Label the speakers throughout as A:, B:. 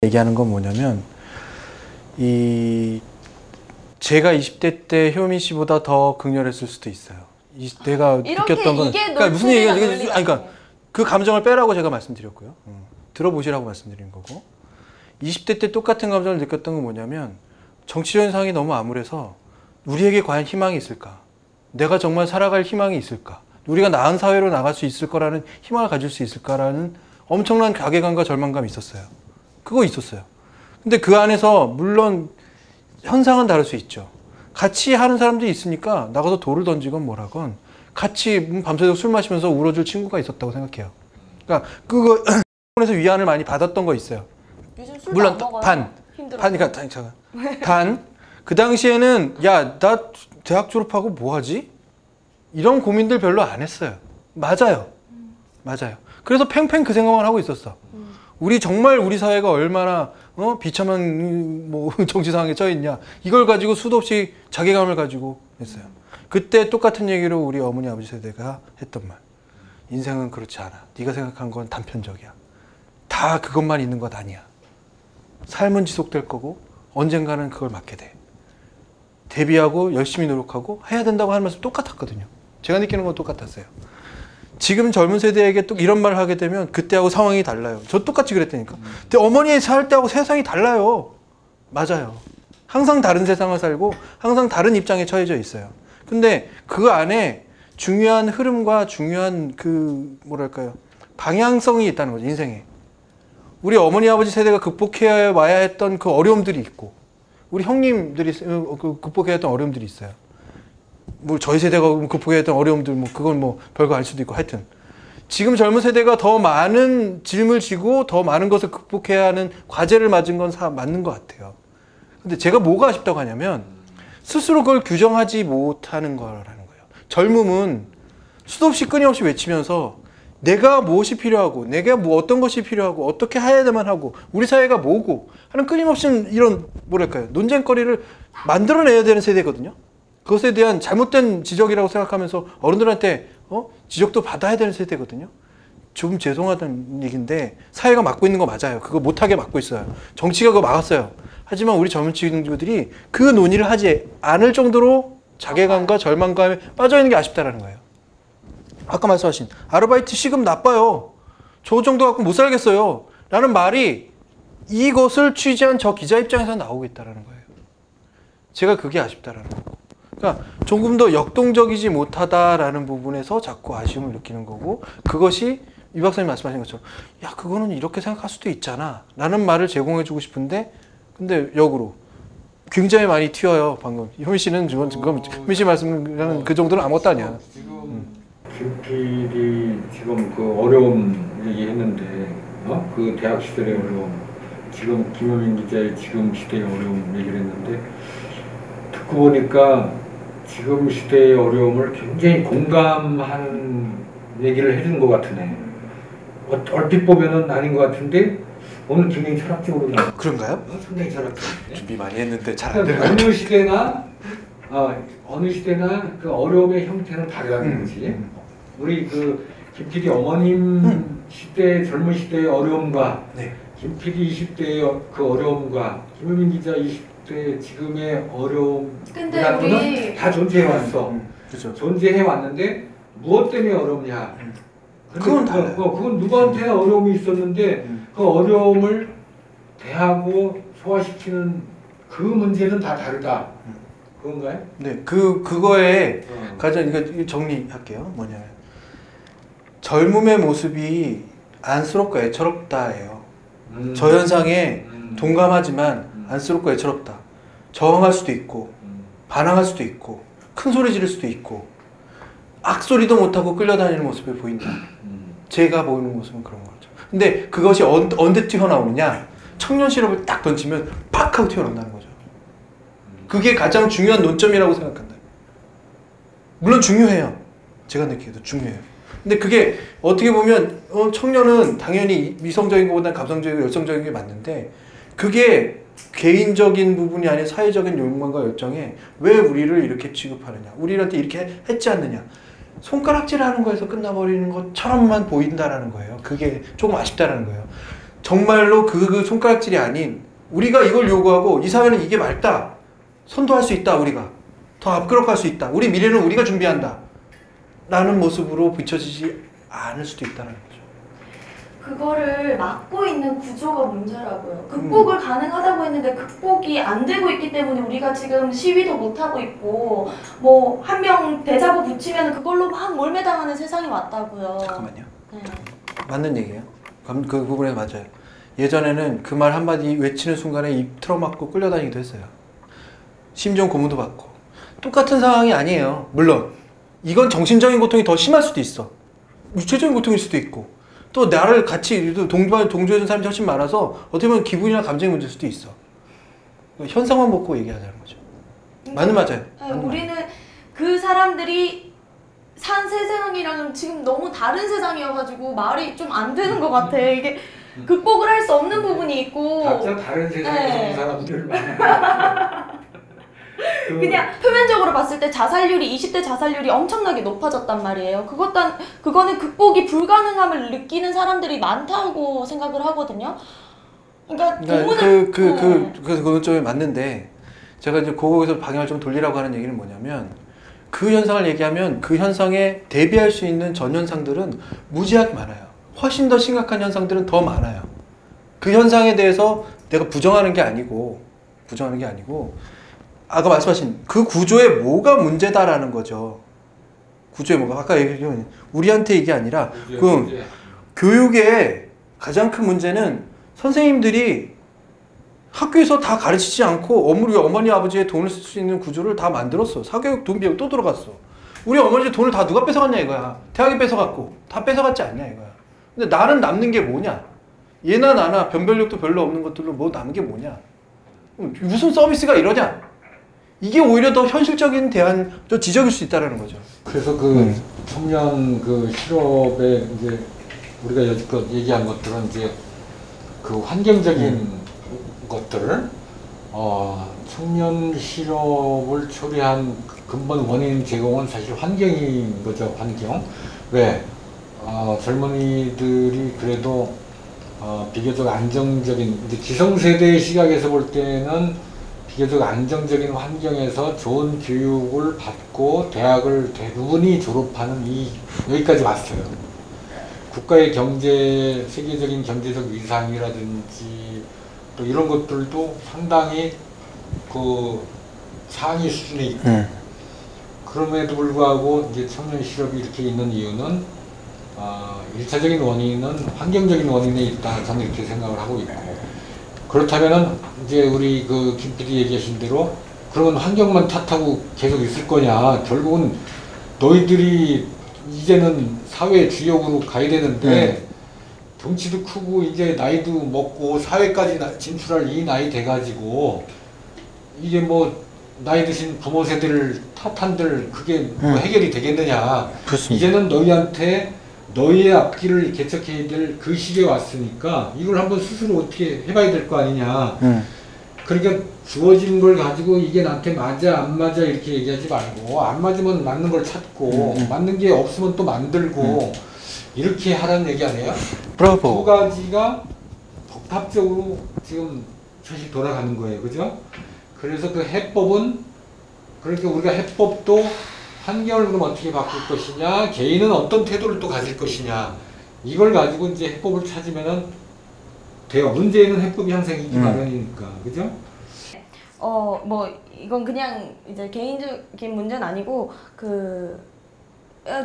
A: 얘기하는 건 뭐냐면 제가 20대 때 효민 씨보다 더 극렬했을 수도 있어요. 내가 느꼈던 건 그러니까 무슨 얘기가 그러니까 그 감정을 빼라고 제가 말씀드렸고요. 들어보시라고 말씀드린 거고 20대 때 똑같은 감정을 느꼈던 건 뭐냐면 정치적인 상황이 너무 암울해서 우리에게 과연 희망이 있을까? 내가 정말 살아갈 희망이 있을까? 우리가 나은 사회로 나갈 수 있을 거라는 희망을 가질 수 있을까라는 엄청난 가계감과 절망감이 있었어요. 그거 있었어요. 근데 그 안에서 물론 현상은 다를 수 있죠. 같이 하는 사람들이 있으니까 나가서 돌을 던지건 뭐라건 같이 밤새도록 술 마시면서 울어줄 친구가 있었다고 생각해요. 그러니까 그거에서 위안을 많이 받았던 거 있어요.
B: 요즘 술도
A: 물론
B: 안 먹어요.
A: 그 당시에는 야, 나 대학 졸업하고 뭐 하지? 이런 고민들 별로 안 했어요. 맞아요. 맞아요. 그래서 팽팽 그 생각만 하고 있었어. 우리 정말 우리 사회가 얼마나 비참한 정치 상황에 처해 있냐. 이걸 가지고 수도 없이 자괴감을 가지고 했어요. 그때 똑같은 얘기로 우리 어머니 아버지 세대가 했던 말. 인생은 그렇지 않아. 네가 생각한 건 단편적이야. 다 그것만 있는 것 아니야. 삶은 지속될 거고 언젠가는 그걸 맞게 돼. 대비하고 열심히 노력하고 해야 된다고 하는 말씀 똑같았거든요. 제가 느끼는 건 똑같았어요. 지금 젊은 세대에게 또 이런 말을 하게 되면 그때하고 상황이 달라요. 저 똑같이 그랬다니까. 근데 어머니 살 때하고 세상이 달라요. 맞아요. 항상 다른 세상을 살고 항상 다른 입장에 처해져 있어요. 근데 그 안에 중요한 흐름과 중요한 방향성이 있다는 거죠. 인생에. 우리 어머니 아버지 세대가 극복해야 와야 했던 그 어려움들이 있고 우리 형님들이 극복해야 했던 어려움들이 있어요. 저희 세대가 극복해야 했던 어려움들 그건 별거 아닐 수도 있고 하여튼 지금 젊은 세대가 더 많은 짐을 지고 더 많은 것을 극복해야 하는 과제를 맞은 건 맞는 것 같아요. 근데 제가 뭐가 아쉽다고 하냐면 스스로 그걸 규정하지 못하는 거라는 거예요. 젊음은 수도 없이 끊임없이 외치면서 내가 무엇이 필요하고 내가 어떤 것이 필요하고 어떻게 해야만 하고 우리 사회가 뭐고 하는 끊임없이 이런 논쟁거리를 만들어내야 되는 세대거든요. 그것에 대한 잘못된 지적이라고 생각하면서 어른들한테 지적도 받아야 되는 세대거든요. 좀 죄송하다는 얘기인데 사회가 막고 있는 거 맞아요. 그거 못하게 막고 있어요. 정치가 그거 막았어요. 하지만 우리 젊은 친구들이 그 논의를 하지 않을 정도로 자괴감과 절망감에 빠져있는 게 아쉽다는 거예요. 아까 말씀하신 아르바이트 시급 나빠요. 저 정도 갖고 못 살겠어요. 라는 말이 이것을 취재한 저 기자 입장에서 나오고 있다는 거예요. 제가 그게 아쉽다라는 거고. 그러니까 조금 더 역동적이지 못하다라는 부분에서 자꾸 아쉬움을 느끼는 거고 그것이 이 박사님 말씀하신 것처럼 야 그거는 이렇게 생각할 수도 있잖아 라는 말을 제공해 주고 싶은데 근데 역으로 굉장히 많이 튀어요. 방금 효민 씨는 효민 씨 말씀하는 그 정도는 아무것도 아니야.
C: 지금 김PD 지금 그 어려움 얘기했는데 그 대학 시절의 어려움 지금 김효민 기자의 지금 시대의 어려움 얘기를 했는데 듣고 보니까 지금 시대의 어려움을 굉장히 공감하는 얘기를 해준 것 같으네. 얼핏 보면은 아닌 것 같은데 오늘 굉장히 철학적으로 나.
A: 그런가요?
C: 상당히 철학적.
A: 준비 많이 했는데 잘 안 돼요.
C: 어느 시대나 그 어려움의 형태는 다르다는 거지. 우리 그 김PD 어머님 시대 젊은 시대의 어려움과 김PD 20대의 그 어려움과 김효민 기자 20대 지금의 어려움이라는 다 존재해 왔어.
A: 그렇죠.
C: 존재해 왔는데 무엇 때문에 어렵냐?
A: 그건 달라요.
C: 그건 누구한테 어려움이 있었는데 그 어려움을 대하고 소화시키는 그 문제는 다 다르다. 그건가요?
A: 네, 그거에 가장 이거 정리할게요. 뭐냐면 젊음의 모습이 안쓰럽고 애처롭다예요. 저 현상에 동감하지만 안쓰럽고 애처롭다. 저항할 수도 있고 반항할 수도 있고 큰 소리 지를 수도 있고 악소리도 못하고 끌려다니는 모습이 보인다. 제가 보이는 모습은 그런 거죠. 근데 그것이 언제 튀어나오느냐? 청년 실업을 딱 던지면 팍 하고 튀어나온다는 거죠. 그게 가장 중요한 논점이라고 생각한다. 물론 중요해요. 제가 느끼기에도 중요해요. 근데 그게 어떻게 보면 청년은 당연히 미성적인 것보다는 감성적이고 열성적인 게 맞는데 그게 개인적인 부분이 아닌 사회적인 욕망과 열정에 왜 우리를 이렇게 취급하느냐, 우리한테 이렇게 했지 않느냐, 손가락질하는 거에서 끝나버리는 것처럼만 보인다라는 거예요. 그게 조금 아쉽다라는 거예요. 정말로 그 손가락질이 아닌 우리가 이걸 요구하고 이 사회는 이게 맞다. 선도할 수 있다. 우리가 더 앞으로 갈 수 있다. 우리 미래는 우리가 준비한다. 라는 모습으로 비춰지지 않을 수도 있다는 거죠.
B: 그거를 막고 있는 구조가 문제라고요. 극복을 가능하다고 했는데 극복이 안 되고 있기 때문에 우리가 지금 시위도 못 하고 있고 뭐 한 명 대자보 붙이면 그걸로 막 몰매당하는 세상이 왔다고요.
A: 잠깐만요.
B: 네.
A: 맞는 얘기예요. 그 부분에 맞아요. 예전에는 그 말 한마디 외치는 순간에 입 틀어막고 끌려다니기도 했어요. 심지어 고문도 받고. 똑같은 상황이 아니에요. 물론 이건 정신적인 고통이 더 심할 수도 있어. 육체적인 고통일 수도 있고 또 나를 같이 동조해준 사람이 훨씬 많아서 어떻게 보면 기분이나 감정의 문제일 수도 있어. 현상만 보고 얘기하자는 거죠. 맞는 맞아요.
B: 네, 우리는 그 사람들이 산 세상이랑은 지금 너무 다른 세상이어가지고 말이 좀 안 되는 것 같아. 이게 극복을 할 수 없는 부분이 있고
C: 각자 다른 세상에 사는
B: 네.
C: 사람들 많아요.
B: 그냥 표면적으로 봤을 때 자살률이 20대 자살률이 엄청나게 높아졌단 말이에요. 그거는 극복이 불가능함을 느끼는 사람들이 많다고 생각을 하거든요. 그러니까
A: 그건 좀 맞는데 제가 이제 그거에서 방향을 좀 돌리라고 하는 얘기는 뭐냐면 그 현상을 얘기하면 그 현상에 대비할 수 있는 전 현상들은 무지하게 많아요. 훨씬 더 심각한 현상들은 더 많아요. 그 현상에 대해서 내가 부정하는 게 아니고 아까 말씀하신 그 구조에 뭐가 문제다라는 거죠. 구조에 뭐가 아까 얘기한 우리한테 이게 아니라 그 교육의 가장 큰 문제는 선생님들이 학교에서 다 가르치지 않고 우리 어머니 아버지의 돈을 쓸 수 있는 구조를 다 만들었어. 사교육 돈 비용 또 들어갔어. 우리 어머니 돈을 다 누가 뺏어갔냐 이거야. 대학이 뺏어갔고 다 뺏어갔지 않냐 이거야. 근데 나는 남는 게 뭐냐? 얘나 나나 변별력도 별로 없는 것들로 뭐 남은 게 뭐냐? 무슨 서비스가 이러냐? 이게 오히려 더 현실적인 대안, 좀 지적일 수 있다는 거죠.
C: 그래서 그 청년 그 실업에 이제 우리가 여지껏 얘기한 것들은 이제 그 환경적인 것들, 청년 실업을 초래한 근본 원인 제공은 사실 환경인 거죠. 환경. 왜? 젊은이들이 그래도 비교적 안정적인 이제 기성세대의 시각에서 볼 때는 비교적 안정적인 환경에서 좋은 교육을 받고 대학을 대부분이 졸업하는 여기까지 왔어요. 국가의 세계적인 경제적 위상이라든지 또 이런 것들도 상당히 그 상위 수준에 있고 그럼에도 불구하고 이제 청년 실업이 이렇게 있는 이유는 1차적인 원인은 환경적인 원인에 있다. 저는 이렇게 생각을 하고 있고 그렇다면은 이제 우리 그 김 PD 얘기하신 대로 그러면 환경만 탓하고 계속 있을 거냐. 결국은 너희들이 이제는 사회 주역으로 가야 되는데 덩치도 크고 이제 나이도 먹고 사회까지 진출할 이 나이 돼가지고 이게 뭐 나이 드신 부모 세대를 탓한들 그게 뭐 해결이 되겠느냐.
A: 그렇습니다.
C: 이제는 너희한테 너희의 앞길을 개척해야 될 그 시기에 왔으니까 이걸 한번 스스로 어떻게 해봐야 될 거 아니냐. 그러니까 주어진 걸 가지고 이게 나한테 맞아 안 맞아 이렇게 얘기하지 말고 안 맞으면 맞는 걸 찾고 맞는 게 없으면 또 만들고 이렇게 하라는 얘기 아니에요?
A: 브라보.
C: 두 가지가 복합적으로 지금 사실 돌아가는 거예요. 그죠? 그래서 그 해법은 그러니까 우리가 해법도 환경을 그럼 어떻게 바꿀 것이냐, 개인은 어떤 태도를 또 가질 것이냐, 이걸 가지고 이제 해법을 찾으면은 돼요. 문제는 해법이 항상 있기 마련이니까, 그죠?
B: 뭐 이건 그냥 이제 개인적인 문제는 아니고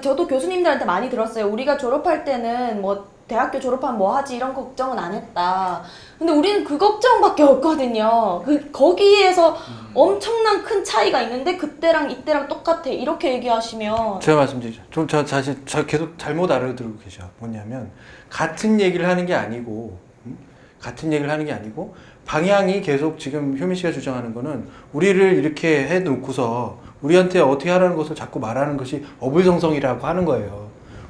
B: 저도 교수님들한테 많이 들었어요. 우리가 졸업할 때는 뭐 대학교 졸업하면 뭐 하지 이런 걱정은 안 했다. 근데 우리는 그 걱정밖에 없거든요. 거기에서 엄청난 큰 차이가 있는데 그때랑 이때랑 똑같아 이렇게 얘기하시면
A: 제가 말씀드리죠. 좀 저 계속 잘못 알아들고 계셔. 뭐냐면 같은 얘기를 하는 게 아니고 방향이 계속 지금 효민 씨가 주장하는 거는 우리를 이렇게 해놓고서 우리한테 어떻게 하라는 것을 자꾸 말하는 것이 어불성성이라고 하는 거예요.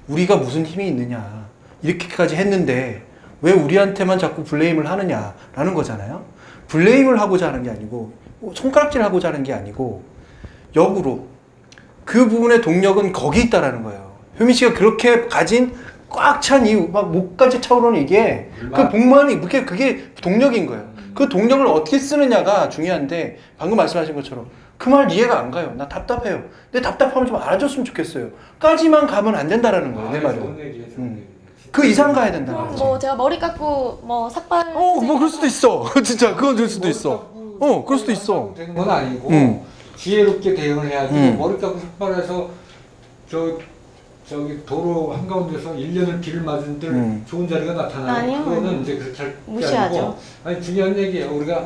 A: 우리가 무슨 힘이 있느냐. 이렇게까지 했는데 왜 우리한테만 자꾸 블레임을 하느냐라는 거잖아요. 블레임을 하고자 하는 게 아니고 손가락질 하고자 하는 게 아니고 역으로 그 부분의 동력은 거기 있다라는 거예요. 효민 씨가 그렇게 가진 꽉 찬 이 막 목까지 차오르는 이게 그 복만이 그게 동력인 거예요. 그 동력을 어떻게 쓰느냐가 중요한데 방금 말씀하신 것처럼 그 말 이해가 안 가요. 나 답답해요. 근데 답답하면 좀 알아줬으면 좋겠어요. 까지만 가면 안 된다라는 거예요. 내 말은.
C: 좋은 얘기예요, 좋은 얘기.
A: 그 이상 가야 된다는
B: 그럼
A: 거지.
B: 뭐 제가 머리 깎고 뭐 삭발.
A: 뭐 그럴 수도 있어. 진짜 그건 될 수도 있어. 그럴 수도 있어.
C: 되는 건 아니고 지혜롭게 대응을 해야지. 머리 깎고 삭발해서 저기 도로 한가운데서 1년을 비를 맞은들 좋은 자리가 나타나요.
B: 아니요.
C: 그거는 이제 그렇게 할 게
B: 무시하죠.
C: 아니고 아니 중요한 얘기예요. 우리가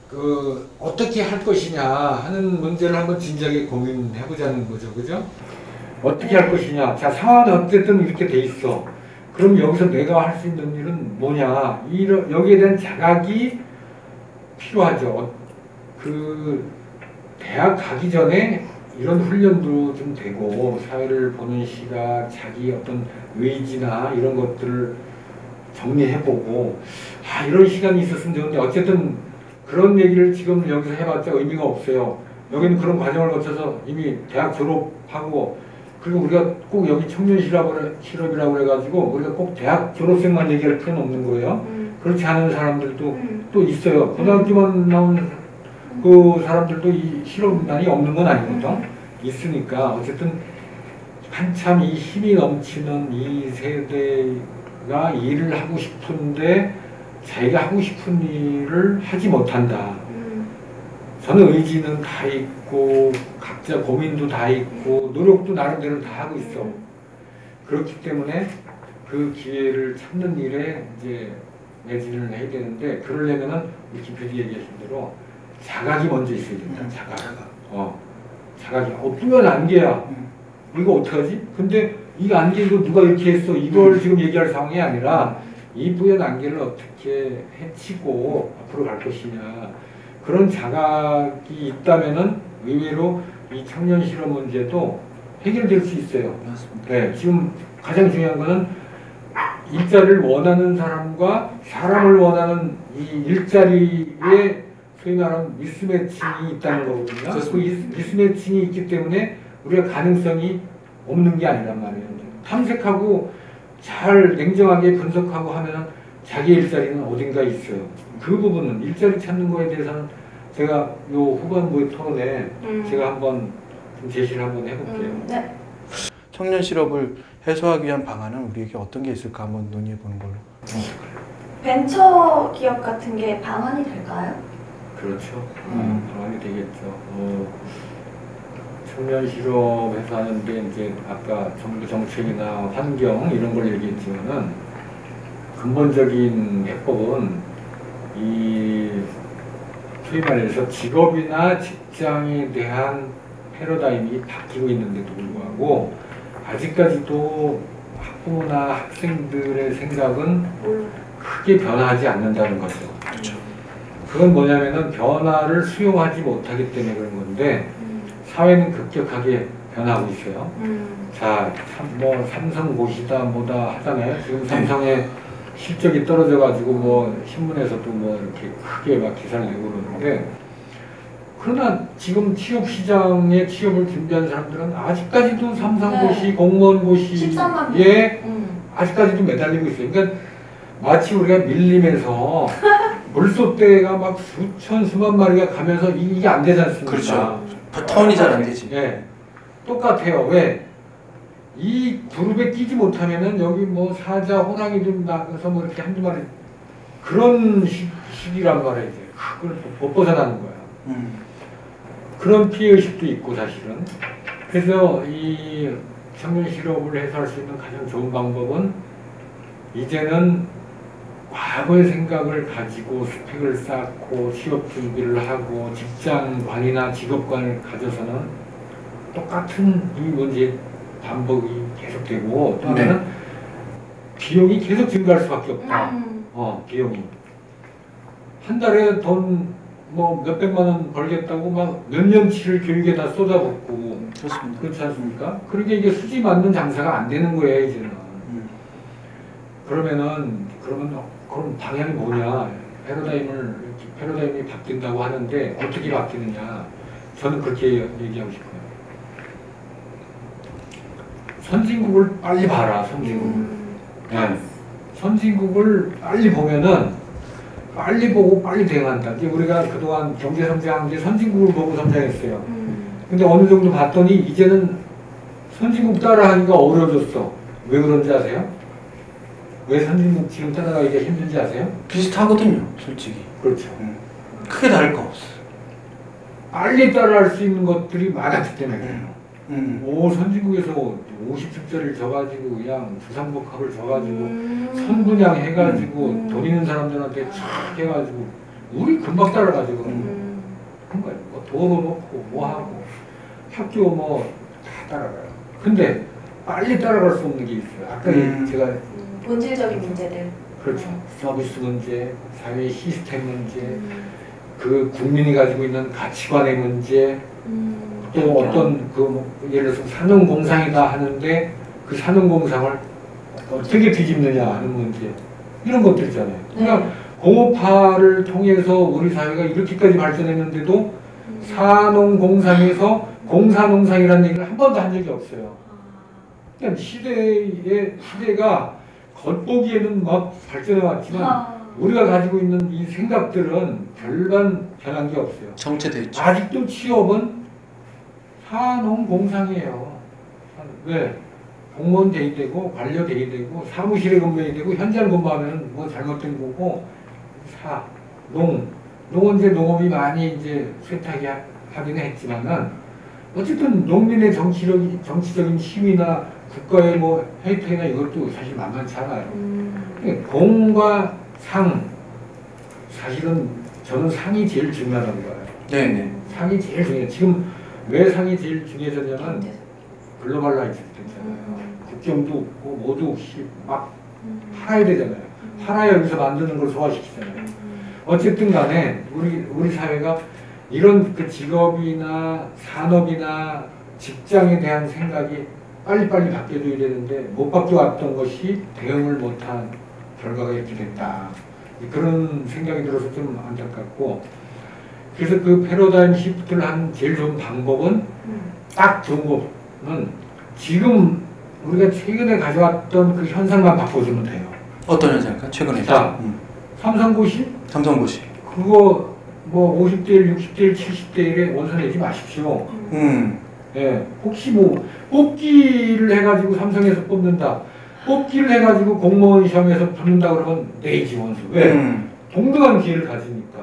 C: 그 어떻게 할 것이냐 하는 문제를 한번 진지하게 고민해 보자는 거죠. 그죠? 어떻게 할 것이냐. 자, 상황은 어쨌든 이렇게 돼 있어. 그럼 여기서 내가 할 수 있는 일은 뭐냐. 여기에 대한 자각이 필요하죠. 그 대학 가기 전에 이런 훈련도 좀 되고 사회를 보는 시각, 자기 어떤 의지나 이런 것들을 정리해보고 이런 시간이 있었으면 좋은데 어쨌든 그런 얘기를 지금 여기서 해봤자 의미가 없어요. 여기는 그런 과정을 거쳐서 이미 대학 졸업하고 그리고 우리가 꼭 여기 청년 실업이라고 해가지고 우리가 꼭 대학 졸업생만 얘기할 필요는 없는 거예요. 그렇지 않은 사람들도 또 있어요. 고등학교만 나온 그 사람들도 이 실업난이 없는 건 아니거든. 있으니까 어쨌든 한참 이 힘이 넘치는 이 세대가 일을 하고 싶은데 자기가 하고 싶은 일을 하지 못한다. 저는 의지는 다 있고 각자 고민도 다 있고 노력도 나름대로 다 하고 있어. 그렇기 때문에 그 기회를 찾는 일에 이제 매진을 해야 되는데 그러려면은 우리 김 PD 얘기하신 대로 자각이 먼저 있어야 된다. 자각이. 뿌연 안개야. 이거 어떡하지? 근데 이 안개 이거 누가 이렇게 했어? 이걸 지금 얘기할 상황이 아니라 이 뿌연 안개를 어떻게 해치고 앞으로 갈 것이냐. 그런 자각이 있다면은 의외로 이 청년 실업 문제도 해결될 수 있어요.
A: 맞습니다.
C: 네, 지금 가장 중요한 거는 일자리를 원하는 사람과 사람을 원하는 이 일자리에 소위 말하는 미스매칭이 있다는 거거든요. 그 미스매칭이 있기 때문에 우리가 가능성이 없는 게 아니란 말이에요. 탐색하고 잘 냉정하게 분석하고 하면 자기 일자리는 어딘가 있어요. 그 부분은 일자리 찾는 거에 대해서는 제가 요 후반부의 토론에 제가 한번 좀 제시를 한번 해볼게요.
B: 네.
A: 청년 실업을 해소하기 위한 방안은 우리에게 어떤 게 있을까 한번 논의해 보는 걸로.
B: 벤처 기업 같은 게 방안이 될까요?
C: 그렇죠. 방안이 되겠죠. 청년 실업에서 하는데 이제 아까 정부 정책이나 환경 이런 걸 얘기했지만은 근본적인 해법은 이 소위 말해서 직업이나 직장에 대한 패러다임이 바뀌고 있는데도 불구하고 아직까지도 학부모나 학생들의 생각은 크게 변하지 않는다는 거죠.
A: 그렇죠.
C: 그건 뭐냐면은 변화를 수용하지 못하기 때문에 그런 건데 사회는 급격하게 변하고 있어요. 자, 뭐 삼성 고시다 뭐다 하잖아요. 지금 삼성의 실적이 떨어져가지고 뭐 신문에서도 뭐 이렇게 크게 막 기사를 내고 그러는데 그러나 지금 취업 시장에 취업을 준비한 사람들은 아직까지도 삼성고시, 공무원고시에
B: 13만 명.
C: 아직까지도 매달리고 있어요. 그러니까 마치 우리가 밀림에서 물소떼가 막 수천 수만 마리가 가면서 이게 안 되지 않습니까?
A: 그렇죠. 턴이 잘 안 되지.
C: 예, 똑같아요. 왜? 이 그룹에 끼지 못하면은 여기 뭐 사자, 호랑이들 나가서 뭐 이렇게 한두 마리 그런 시기란 말이에요. 이제 그걸 못 벗어나는 거야. 그런 피해의식도 있고 사실은. 그래서 이 청년 실업을 해소할 수 있는 가장 좋은 방법은 이제는 과거의 생각을 가지고 스펙을 쌓고 취업 준비를 하고 직장관이나 직업관을 가져서는 똑같은 이 문제의 반복이 계속되고 또 하나는 비용이 계속 증가할 수밖에 없다. 비용이. 한 달에 돈 뭐 몇백만 원 벌겠다고 막 몇 년치를 교육에 다 쏟아붓고
A: 그렇습니다.
C: 그렇지 않습니까? 그러니까 이게 수지 맞는 장사가 안 되는 거예요 이제는. 그러면 방향이 뭐냐? 패러다임이 바뀐다고 하는데 어떻게 바뀌느냐? 저는 그렇게 얘기하고 싶어요. 선진국을 빨리 봐라. 선진국을. 네. 선진국을 빨리 보면은 빨리 보고 빨리 대응한다. 이제 우리가 그동안 경제 성장한 게 선진국을 보고 성장했어요. 근데 어느 정도 봤더니 이제는 선진국 따라하기가 어려워졌어. 왜 그런지 아세요? 왜 선진국 지금 따라가기가 힘든지 아세요?
A: 비슷하거든요, 솔직히.
C: 그렇죠.
A: 크게 다를 거 없어.
C: 빨리 따라할 수 있는 것들이 많았기 때문에. 오, 선진국에서 50층짜리를 져가지고 그냥 주상복합을 져가지고 선분양 해가지고 돈 있는 사람들한테 촥 해가지고 우리 금방 따라가지고 그러니까 뭐 도로 놓고 뭐 하고 학교 뭐 다 따라가요. 근데 빨리 따라갈 수 없는 게 있어요. 아까 제가
B: 본질적인 문제들.
C: 그렇죠. 서비스 문제, 사회 시스템 문제, 그 국민이 가지고 있는 가치관의 문제, 또 어떤 그 예를 들어서 산업공상이다 하는데 그 산업공상을 어떻게 뒤집느냐 하는 문제 이런 것들 있잖아요. 그러니까 공업화를 통해서 우리 사회가 이렇게까지 발전했는데도 산업공상에서 공사농상이라는 얘기를 한 번도 한 적이 없어요. 그러니까 시대가 겉보기에는 막 발전해 왔지만 우리가 가지고 있는 이 생각들은 별반 변한 게 없어요.
A: 정체돼 있죠.
C: 아직도 취업은 산업공상이에요. 왜? 공무원 돼야 되고 관료 돼야 되고 사무실에 근무해야 되고 현장 근무하면 뭐 잘못된 거고 농은 이제 농업이 많이 이제 쇠퇴하게 하기는 했지만은 어쨌든 농민의 정치적인 힘이나 국가의 뭐 혜택이나 이것도 사실 만만치 않아요. 공과 상 사실은 저는 상이 제일 중요하다고 봐요.
A: 네네.
C: 상이 제일 중요해요. 지금 왜 상이 제일 중요해졌냐면 글로벌라이즈 됐잖아요. 국경도 없고 뭐도 없이 막 팔아야 되잖아요. 팔아야 여기서 만드는 걸 소화시키잖아요. 어쨌든 간에 우리 사회가 이런 그 직업이나 산업이나 직장에 대한 생각이 빨리빨리 바뀌어줘야 되는데 못 바뀌어왔던 것이 대응을 못한 결과가 이렇게 됐다. 그런 생각이 들어서 좀 안타깝고 그래서 그 패러다임 시프트를 한 제일 좋은 방법은 딱 좋은 거는 지금 우리가 최근에 가져왔던 그 현상만 바꿔주면 돼요.
A: 어떤 현상일까? 최근에
C: 자, 삼성고시?
A: 삼성고시.
C: 그거 뭐 50대 1, 60대 1, 70대 1에 원서 내지 마십시오. 예, 혹시 뭐 뽑기를 해가지고 삼성에서 뽑는다. 뽑기를 해가지고 공무원 시험에서 붙는다 그러면 내지 원서. 왜? 동등한 기회를 가지니까.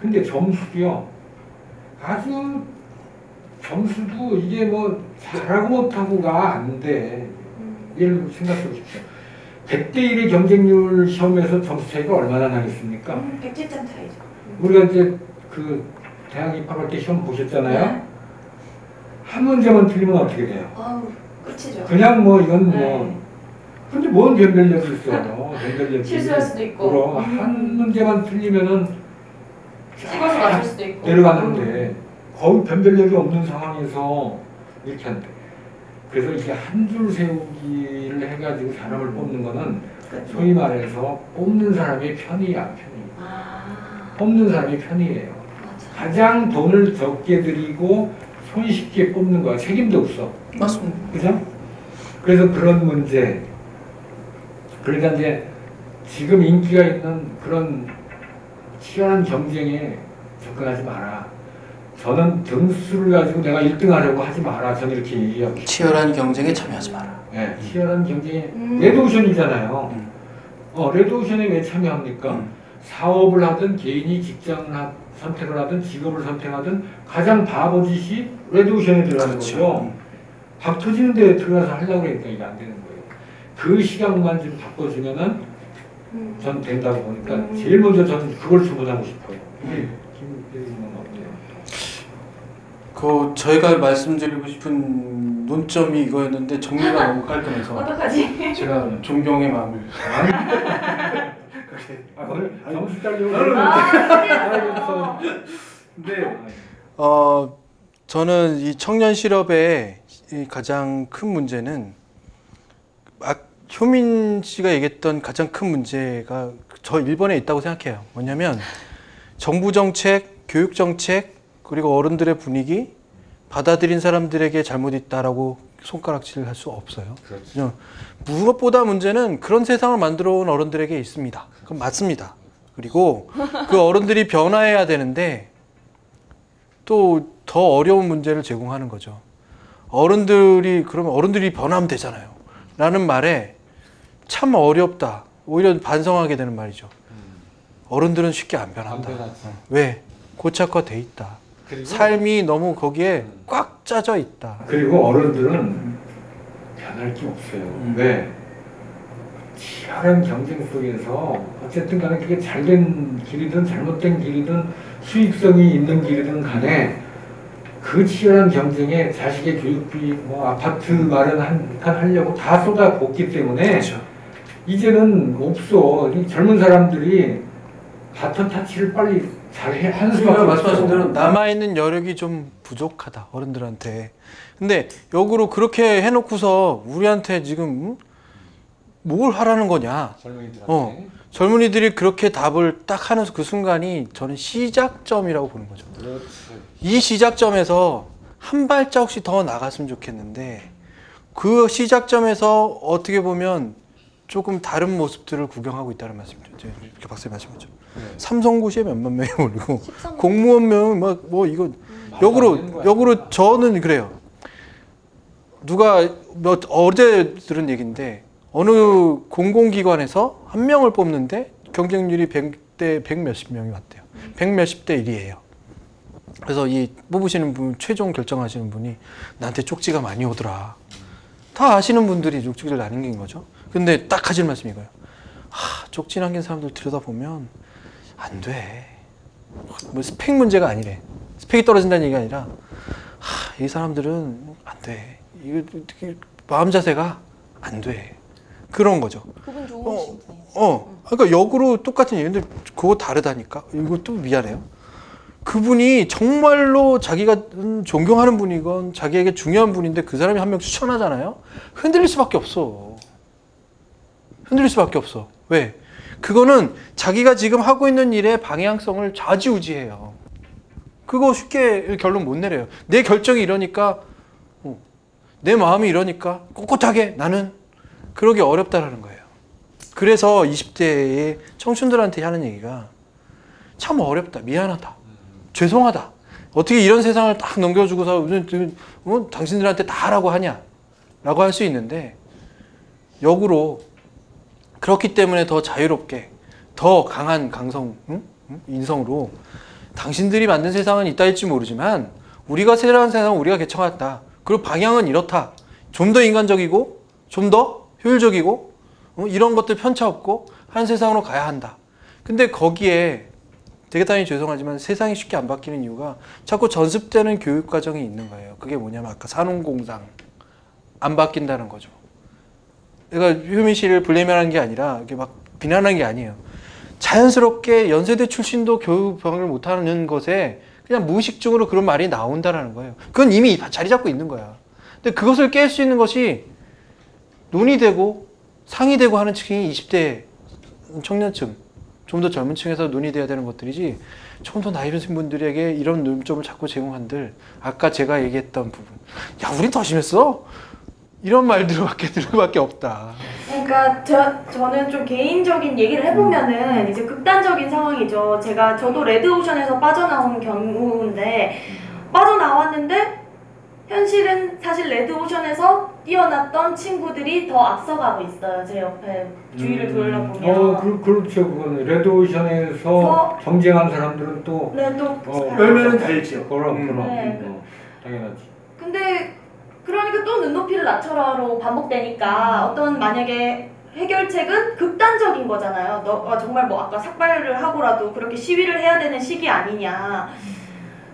C: 근데 점수도요. 아주 점수도 이게 뭐 잘하고 못하고가 안 돼. 예를 들어 생각해 보십시오. 100대 1의 경쟁률 시험에서 점수 차이가 얼마나 나겠습니까?
B: 100점 차이죠.
C: 우리가 이제 그 대학 입학할 때 시험 보셨잖아요. 한 문제만 틀리면 어떻게 돼요?
B: 끝이죠.
C: 그냥 뭐 이건 뭐 근데 뭔 변별력이 있어요. 변별력이.
B: 실수할 수도 있고.
C: 그럼 한 문제만 틀리면은
B: 찍어서 맞을 수도 있고.
C: 내려가는데 거의 변별력이 없는 상황에서 이렇게 한대. 그래서 이게 한 줄 세우기를 해가지고 사람을 뽑는 거는 소위 말해서 뽑는 사람의 편이야, 편이. 뽑는 사람의 편이에요.
B: 맞아.
C: 가장 돈을 적게 들이고 손쉽게 뽑는 거야. 책임도 없어.
A: 맞습니다.
C: 그죠? 그래서 그런 문제. 그러니까 이제 지금 인기가 있는 그런 치열한 경쟁에 접근하지 마라. 저는 등수를 가지고 내가 1등 하려고 하지 마라. 저는 이렇게 얘기하고 싶어요.
A: 치열한 경쟁에 참여하지 마라.
C: 네, 치열한 경쟁에 레드오션이잖아요. 레드오션에 왜 참여합니까? 사업을 하든 개인이 직장을 선택을 하든 직업을 선택하든 가장 바보짓이 레드오션에 들어가는 거죠. 박 터지는 데에 들어가서 하려고 그러니까 이게 안 되는 거예요. 그 시각만 좀 바꿔주면은 전 된다고 보니까 제일 먼저 저는 그걸 주문하고 싶어요. 김대리님은 어때요?
A: 그 저희가 말씀드리고 싶은 논점이 이거였는데 정리가 너무 깔끔해서
B: 어떡하지?
A: 제가 존경의 마음을
C: 오늘 점수 따려고
A: 근데 저는 이 청년 실업의 이 가장 큰 문제는 효민 씨가 얘기했던 가장 큰 문제가 저 1번에 있다고 생각해요. 뭐냐면 정부 정책, 교육 정책, 그리고 어른들의 분위기, 받아들인 사람들에게 잘못 있다라고 손가락질을 할 수 없어요.
C: 그렇죠.
A: 그냥 무엇보다 문제는 그런 세상을 만들어 온 어른들에게 있습니다. 그건 맞습니다. 그리고 그 어른들이 변화해야 되는데 또 더 어려운 문제를 제공하는 거죠. 그러면 어른들이 변하면 되잖아요. 라는 말에 참 어렵다. 오히려 반성하게 되는 말이죠. 어른들은 쉽게 안 변한다.
C: 안 변하지.
A: 왜? 고착화돼 있다.
C: 그리고
A: 삶이 너무 거기에 꽉 짜져 있다.
C: 그리고 어른들은 변할 게 없어요. 왜? 치열한 경쟁 속에서 어쨌든 간에 그게 잘된 길이든 잘못된 길이든 수익성이 있는 길이든 간에 그 치열한 경쟁에 자식의 교육비, 뭐 아파트 마련하려고 다 쏟아붓기 때문에
A: 그렇죠.
C: 이제는 없어. 이 젊은 사람들이 바톤 타치를 빨리 잘해 하는 수밖에
A: 말씀하신 대로
C: 없어.
A: 남아있는 여력이 좀 부족하다 어른들한테. 근데 역으로 그렇게 해놓고서 우리한테 지금 뭘 하라는 거냐.
C: 젊은이들한테.
A: 젊은이들이 그렇게 답을 딱 하는 그 순간이 저는 시작점이라고 보는 거죠.
C: 그렇지.
A: 이 시작점에서 한 발자국씩 더 나갔으면 좋겠는데 그 시작점에서 어떻게 보면 조금 다른 모습들을 구경하고 있다는 말씀이죠. 이렇게 박사님 말씀하죠.
C: 네.
A: 삼성고시에 몇만 명이 몰리고
B: 13만
A: 공무원 명 뭐 이거
C: 말도 안 되는 거야.
A: 역으로 저는 그래요. 누가 어제 들은 얘기인데 어느 공공기관에서 한 명을 뽑는데 경쟁률이 100대 100 몇십 명이 왔대요. 100 몇십 대 1이에요. 그래서 이 뽑으시는 분, 최종 결정하시는 분이 나한테 쪽지가 많이 오더라. 다 아시는 분들이 쪽지를 남긴 거죠. 근데 딱 하실 말씀이 이거예요. 쪽지 남긴 사람들 들여다보면 안 돼. 뭐 스펙 문제가 아니래. 스펙이 떨어진다는 얘기가 아니라 이 사람들은 안 돼. 이거 마음 자세가 안 돼. 그런 거죠.
B: 그분 좋으신 분이에요.
A: 그러니까 역으로 똑같은 얘기인데 그거 다르다니까. 이것도 미안해요. 그분이 정말로 자기가 존경하는 분이건 자기에게 중요한 분인데 그 사람이 한 명 추천하잖아요. 흔들릴 수밖에 없어. 흔들릴 수밖에 없어. 왜? 그거는 자기가 지금 하고 있는 일의 방향성을 좌지우지해요. 그거 쉽게 결론 못 내려요. 내 결정이 이러니까 내 마음이 이러니까 꼿꼿하게 나는 그러기 어렵다라는 거예요. 그래서 20대의 청춘들한테 하는 얘기가 참 어렵다. 미안하다. 죄송하다. 어떻게 이런 세상을 딱 넘겨주고서 당신들한테 다 하라고 하냐 라고 할 수 있는데 역으로 그렇기 때문에 더 자유롭게 더 강한 인성으로 당신들이 만든 세상은 이따일지 모르지만 우리가 세상은 세상은 우리가 개척했다. 그리고 방향은 이렇다. 좀 더 인간적이고 좀 더 효율적이고 이런 것들 편차 없고 하는 세상으로 가야 한다. 근데 거기에 되게 당연히 죄송하지만 세상이 쉽게 안 바뀌는 이유가 자꾸 전습되는 교육 과정이 있는 거예요. 그게 뭐냐면 아까 산업공상 안 바뀐다는 거죠. 내가 효민 씨를 블레임하는 게 아니라 이렇게 막 비난하는 게 아니에요. 자연스럽게 연세대 출신도 교육 병을 못하는 것에 그냥 무의식적으로 그런 말이 나온다는 거예요. 그건 이미 자리 잡고 있는 거야. 근데 그것을 깰 수 있는 것이 논의되고 상의되고 하는 층이 20대 청년층, 좀 더 젊은 층에서 논의돼야 되는 것들이지 좀 더 나이 드신 분들에게 이런 논점을 자꾸 제공한들 아까 제가 얘기했던 부분 야 우린 더 심했어? 이런 말들밖에 들을 밖에 없다.
B: 그러니까 저는 좀 개인적인 얘기를 해보면은 이제 극단적인 상황이죠. 저도 레드오션에서 빠져나온 경우인데 빠져나왔는데 현실은 사실 레드오션에서 뛰어났던 친구들이 더 앞서가고 있어요. 제 옆에 주위를 둘러보면.
C: 그렇죠. 그거는 레드오션에서 경쟁한 사람들은 또
A: 열매는 달죠.
C: 그럼
B: 네.
C: 당연하지.
B: 근데 그러니까 또 눈높이를 낮춰라로 반복되니까 어떤 만약에 해결책은 극단적인 거잖아요. 너가 정말 뭐 아까 삭발을 하고라도 그렇게 시위를 해야 되는 시기 아니냐.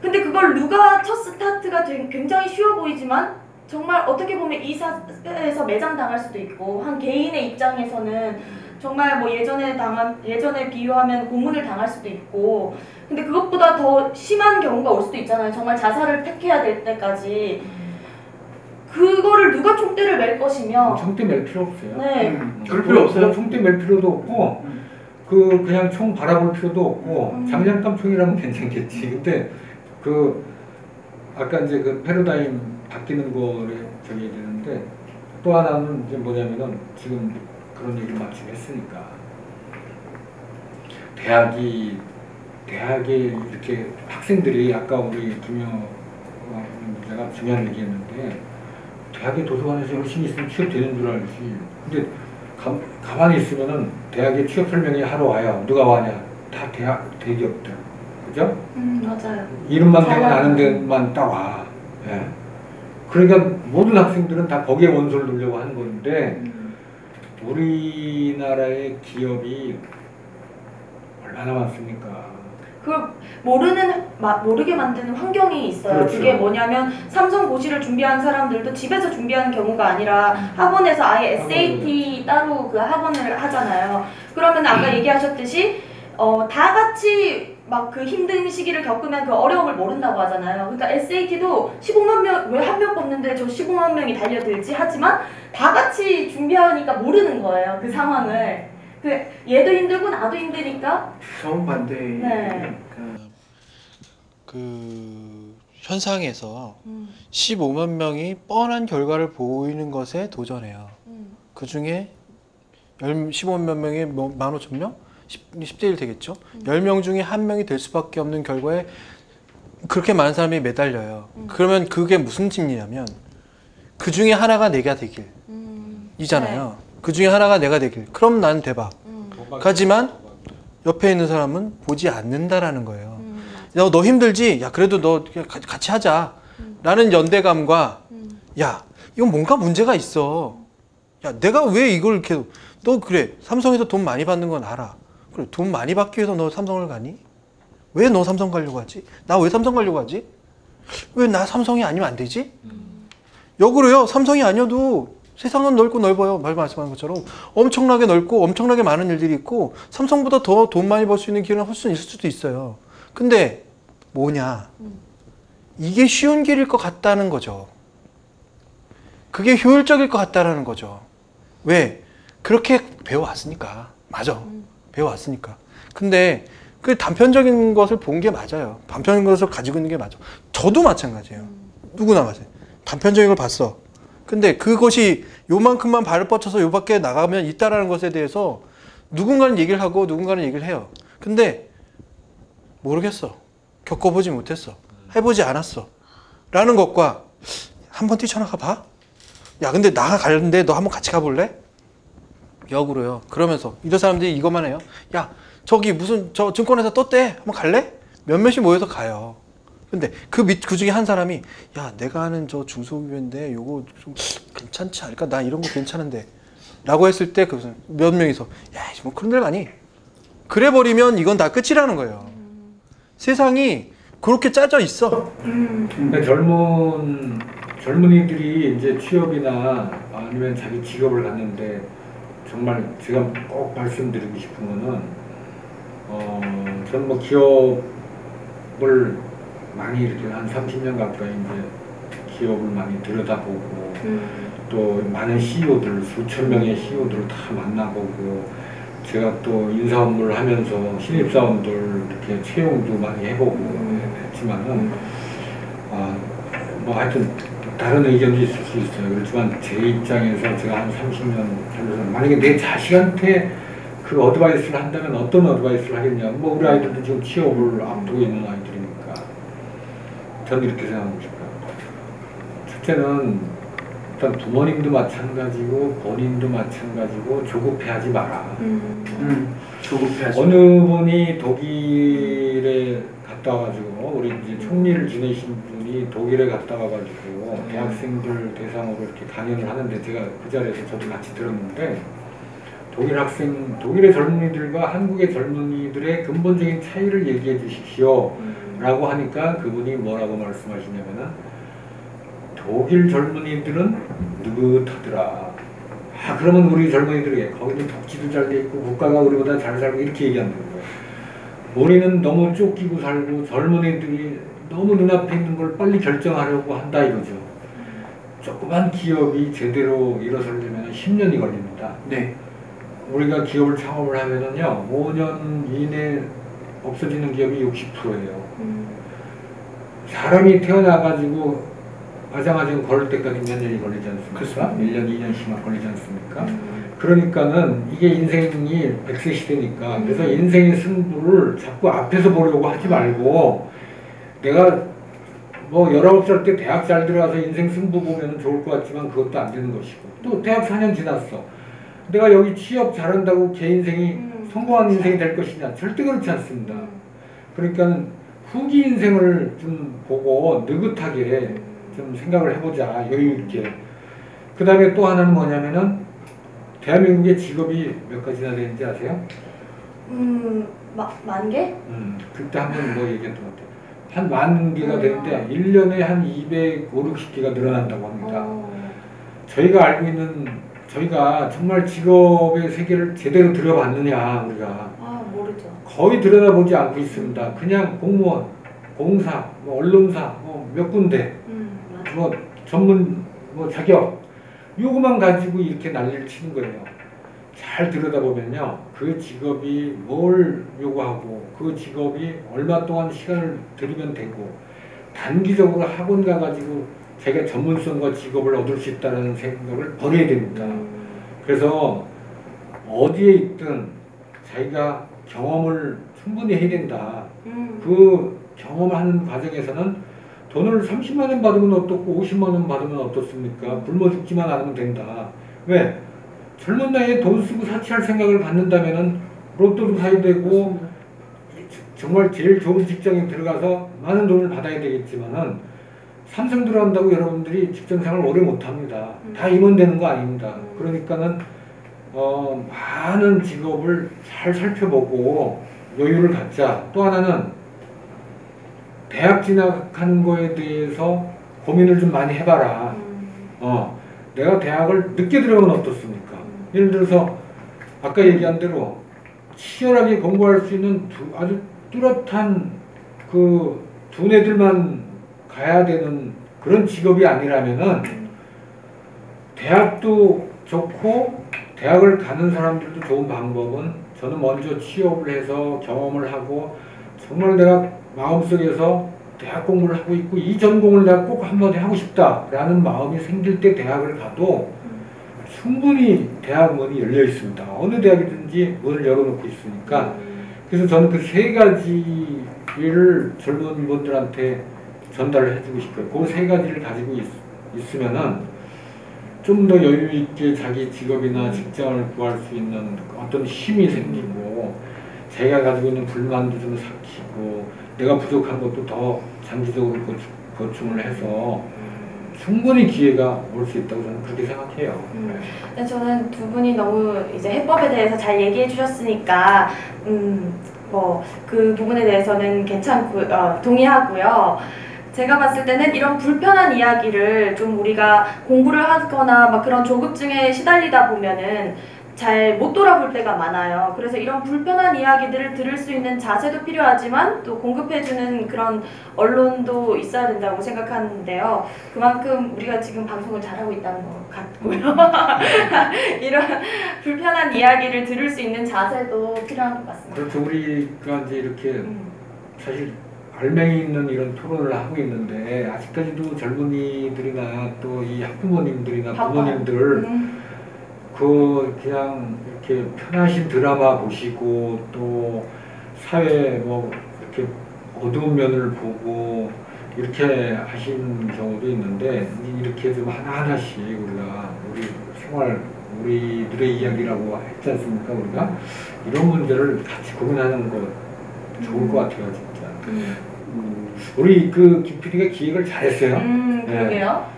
B: 근데 그걸 누가 첫 스타트가 굉장히 쉬워 보이지만 정말 어떻게 보면 이 사회에서 매장당할 수도 있고 한 개인의 입장에서는 정말 뭐 예전에 비유하면 고문을 당할 수도 있고 근데 그것보다 더 심한 경우가 올 수도 있잖아요. 정말 자살을 택해야 될 때까지 그거를 누가 총대를 맬 것이며
C: 총대 맬 필요 없어요.
B: 네.
A: 그럴 필요 없어요.
C: 총대 맬 필요도 없고 그냥 총 바라볼 필요도 없고 장난감 총이라면 괜찮겠지. 근데 아까 이제 그 패러다임 바뀌는 거를 저기 되는데 또 하나는 이제 뭐냐면은 지금 그런 얘기를 마침 했으니까 대학에 이렇게 학생들이 아까 우리 김영 기자가 중요한 얘기했는데 대학의 도서관에서 열심히 있으면 취업되는 줄 알지. 근데 가만히 있으면은 대학에 취업 설명회 하러 와요. 누가 와냐? 다 대기업들. 그죠?
B: 맞아요.
C: 이름만
B: 잘
C: 대면 아는
B: 나가요.
C: 데만 딱 와. 예. 그러니까 모든 학생들은 다 거기에 원서를 넣으려고 하는 건데 우리나라의 기업이 얼마나 많습니까?
B: 그걸 모르게 만드는 환경이 있어요.
C: 그렇죠.
B: 그게 뭐냐면 삼성 고시를 준비하는 사람들도 집에서 준비하는 경우가 아니라 학원에서 아예 SAT 따로 그 학원을 하잖아요. 그러면 아까 얘기하셨듯이 다 같이 막 그 힘든 시기를 겪으면 그 어려움을 모른다고 하잖아요. 그러니까 SAT도 15만 명, 왜 한 명 뽑는데 저 15만 명이 달려들지 하지만 다 같이 준비하니까 모르는 거예요. 그 상황을. 그 얘도 힘들고 나도 힘드니까.
A: 정반대.
B: 네.
A: 그 현상에서 15만 명이 뻔한 결과를 보이는 것에 도전해요. 그 중에 15만 명이 15,000명? 10대 1 되겠죠? 10명 중에 한 명이 될 수밖에 없는 결과에 그렇게 많은 사람이 매달려요. 그러면 그게 무슨 심리냐면 그 중에 하나가 내가 되길 이잖아요. 그 중에 하나가 내가 되길. 그럼 난 대박. 하지만 옆에 있는 사람은 보지 않는다라는 거예요. 야, 너 힘들지? 야, 그래도 너 같이 하자. 라는 연대감과 야, 이건 뭔가 문제가 있어. 야, 내가 왜 이걸 이렇게 너 그래. 삼성에서 돈 많이 받는 건 알아. 그래, 돈 많이 받기 위해서 너 삼성을 가니? 왜 너 삼성 가려고 하지? 나 왜 삼성 가려고 하지? 왜 나 삼성이 아니면 안 되지? 역으로요. 삼성이 아니어도 세상은 넓고 넓어요. 말씀하신 것처럼 엄청나게 넓고 엄청나게 많은 일들이 있고 삼성보다 더 돈 많이 벌 수 있는 길은 할 수 있을 수도 있어요. 근데 뭐냐? 이게 쉬운 길일 것 같다는 거죠. 그게 효율적일 것 같다는 거죠. 왜? 그렇게 배워왔으니까. 맞아. 배워왔으니까. 근데 그 단편적인 것을 본 게 맞아요. 단편적인 것을 가지고 있는 게 맞아. 저도 마찬가지예요. 누구나 맞아요. 단편적인 걸 봤어. 근데 그것이 요만큼만 발을 뻗쳐서 요 밖에 나가면 있다라는 것에 대해서 누군가는 얘기를 하고 누군가는 얘기를 해요. 근데 모르겠어. 겪어보지 못했어. 해보지 않았어. 라는 것과 한번 뛰쳐나가 봐. 야, 근데 나가 가는데 너 한번 같이 가볼래? 역으로요. 그러면서 이런 사람들이 이것만 해요. 야, 저기 무슨 저 증권회사 떴대. 한번 갈래? 몇몇이 모여서 가요. 근데 그 중에 한 사람이 야, 내가 하는 저 중소기업인데 요거 좀 괜찮지 않을까? 나 이런 거 괜찮은데 라고 했을 때 그 몇 명이서 야, 뭐 그런 데를 가니? 그래 버리면 이건 다 끝이라는 거예요. 세상이 그렇게 짜져 있어.
C: 근데 젊은이들이 이제 취업이나 아니면 자기 직업을 갖는데 정말 제가 꼭 말씀드리고 싶은 거는 저는 뭐 기업을 많이 이렇게 한 30년 가까이 이제 기업을 많이 들여다보고 또 많은 CEO들 수천 명의 CEO들을 다 만나보고 제가 또 인사 업무를 하면서 신입사원들 이렇게 채용도 많이 해보고 했지만은 뭐 하여튼 다른 의견도 있을 수 있어요. 그렇지만 제 입장에서 제가 한 30년 살면서 만약에 내 자식한테 그 어드바이스를 한다면 어떤 어드바이스를 하겠냐. 뭐 우리 아이들도 지금 취업을 앞두고 있는 아이들이니까 저는 이렇게 생각하고 싶어요. 첫째는 일단 부모님도 마찬가지고 본인도 마찬가지고 조급해하지 마라.
D: 조급해하지.
C: 어느 분이 독일에 갔다 와가지고 우리 이제 총리를 지내신 분이 독일에 갔다 와가지고 대학생들 대상으로 이렇게 강연을 하는데 제가 그 자리에서 저도 같이 들었는데 독일의 젊은이들과 한국의 젊은이들의 근본적인 차이를 얘기해 주십시오 라고 하니까 그분이 뭐라고 말씀하시냐면은 독일 젊은이들은 느긋하더라. 그러면 우리 젊은이들에게 거기는 복지도 잘 돼 있고 국가가 우리보다 잘 살고 이렇게 얘기하는 거예요. 우리는 너무 쫓기고 살고 젊은이들이 너무 눈앞에 있는 걸 빨리 결정하려고 한다 이거죠. 조그만 기업이 제대로 일어서려면 10년이 걸립니다.
D: 네.
C: 우리가 기업을 창업을 하면은요 5년 이내 없어지는 기업이 60%예요. 사람이 태어나가지고 아장아장 걸을 때까지 몇 년이 걸리지 않습니까?
A: 그렇습니다.
C: 1년, 2년씩 막 걸리지 않습니까? 그러니까는 이게 인생이 100세 시대니까 그래서 인생의 승부를 자꾸 앞에서 보려고 하지 말고 내가 뭐 19살 때 대학 잘 들어가서 인생 승부 보면 좋을 것 같지만 그것도 안 되는 것이고 또 대학 4년 지났어. 내가 여기 취업 잘한다고 개 인생이 성공한 인생이 될 것이냐? 절대 그렇지 않습니다. 그러니까 후기 인생을 좀 보고 느긋하게 좀 생각을 해보자. 여유 있게. 그 다음에 또 하나는 뭐냐면은 대한민국의 직업이 몇 가지나 되는지 아세요?
B: 만 개?
C: 그때 한번 뭐 얘기했던 것 같아요. 한 10,000개가 되는데 1년에 한 250, 60개가 늘어난다고 합니다. 저희가 알고 있는 저희가 정말 직업의 세계를 제대로 들여봤느냐 우리가
B: 모르죠.
C: 거의 들여다보지 않고 있습니다. 그냥 공무원, 공사, 뭐 언론사, 뭐 몇 군데,
B: 맞아.
C: 뭐 전문 뭐 자격 요거만 가지고 이렇게 난리를 치는 거예요. 잘 들여다보면요, 그 직업이 뭘 요구하고 그 직업이 얼마 동안 시간을 들이면 되고 단기적으로 학원 가가지고 자기가 전문성과 직업을 얻을 수 있다는 생각을 버려야 됩니다. 그래서 어디에 있든 자기가 경험을 충분히 해야 된다. 그 경험하는 과정에서는 돈을 30만 원 받으면 어떻고 50만 원 받으면 어떻습니까? 굶어 죽지만 않으면 된다. 왜? 젊은 나이에 돈 쓰고 사치할 생각을 갖는다면은 로또도 사야 되고 정말 제일 좋은 직장에 들어가서 많은 돈을 받아야 되겠지만은 삼성 들어간다고 여러분들이 직장생활 오래 못합니다. 다 임원되는 거 아닙니다. 그러니까는 많은 직업을 잘 살펴보고 여유를 갖자. 또 하나는 대학 진학하는 거에 대해서 고민을 좀 많이 해봐라. 내가 대학을 늦게 들어가면 어떻습니까? 예를 들어서 아까 얘기한 대로 치열하게 공부할 수 있는 아주 뚜렷한 그 두뇌들만 가야 되는 그런 직업이 아니라면은 대학도 좋고 대학을 가는 사람들도 좋은 방법은 저는 먼저 취업을 해서 경험을 하고 정말 내가 마음속에서 대학 공부를 하고 있고 이 전공을 내가 꼭 한번 하고 싶다라는 마음이 생길 때 대학을 가도 충분히 대학 문이 열려 있습니다. 어느 대학이든지 문을 열어놓고 있으니까. 그래서 저는 그 세 가지를 젊은 분들한테 전달을 해주고 싶어요. 그 세 가지를 가지고 있으면은 좀 더 여유 있게 자기 직업이나 직장을 구할 수 있는 어떤 힘이 생기고 자기가 가지고 있는 불만도 좀 삭히고 내가 부족한 것도 더 장기적으로 보충을 해서 충분히 기회가 올 수 있다고 저는 그렇게 생각해요.
B: 근데 저는 두 분이 너무 이제 해법에 대해서 잘 얘기해 주셨으니까 뭐 그 부분에 대해서는 괜찮고 동의하고요. 제가 봤을 때는 이런 불편한 이야기를 좀 우리가 공부를 하거나 막 그런 조급증에 시달리다 보면은 잘 못 돌아볼 때가 많아요. 그래서 이런 불편한 이야기들을 들을 수 있는 자세도 필요하지만 또 공급해주는 그런 언론도 있어야 된다고 생각하는데요. 그만큼 우리가 지금 방송을 잘하고 있다는 것 같고요. 이런 불편한 이야기를 들을 수 있는 자세도 필요한 것 같습니다.
C: 그렇죠. 우리가 이제 이렇게 사실 알맹이 있는 이런 토론을 하고 있는데 아직까지도 젊은이들이나 또 이 학부모님들이나 부모님들 그냥 이렇게 편하신 드라마 보시고 또 사회 뭐 이렇게 어두운 면을 보고 이렇게 하신 경우도 있는데 이렇게 좀 하나하나씩 우리 생활 우리들의 이야기라고 했지 않습니까? 우리가 이런 문제를 같이 고민하는 거 좋을 것 같아요, 진짜. 우리 그 김 PD가 기획을 잘했어요.
B: 그러게요.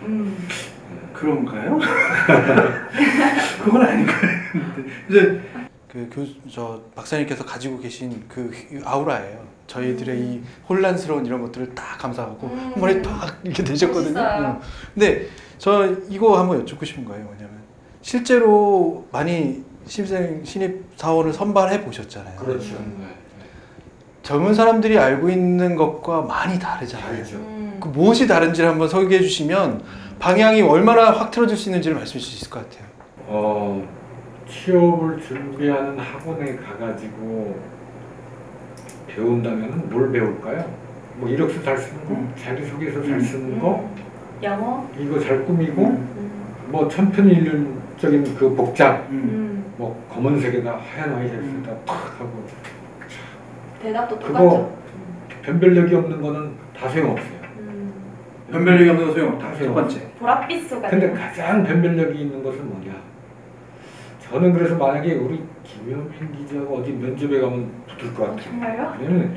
A: 그런가요? 그건 아닌 것 같은데. 이제 저 박사님께서 가지고 계신 그 아우라예요. 저희들의 이 혼란스러운 이런 것들을 다 감사하고 한 번에 딱 이렇게 되셨거든요. 근데 저 이거 한번 여쭙고 싶은 거예요. 뭐냐면 실제로 많이 신입 사원을 선발해 보셨잖아요.
C: 그렇죠.
A: 젊은 사람들이 알고 있는 것과 많이 다르잖아요.
C: 다르죠.
A: 그 무엇이 다른지를 한번 소개해 주시면 방향이 얼마나 확 틀어질 수 있는지를 말씀해 주실 수 있을 것 같아요.
C: 취업을 준비하는 학원에 가가지고 배운다면 뭘 배울까요? 뭐 이력서 잘 쓰는 거, 자기소개서 잘 쓰는 거,
B: 영어?
C: 이거 잘 꾸미고 뭐 천편일률적인 그 복장 뭐 검은색에다 하얀 와이셔츠에다 탁 하고
B: 대답도
C: 그거
B: 똑같죠.
C: 변별력이 없는 거는 다 소용없어요.
D: 변별력이 없는 거 소용없다.
C: 다
D: 첫
C: 소용없어요.
D: 번째.
B: 보랏빛 속
C: 근데
B: 같은.
C: 가장 변별력이 있는 것은 뭐냐? 저는 그래서 만약에 우리 김효민 기자가 어디 면접에 가면 붙을 것 같아요.
B: 정말요?
C: 왜냐면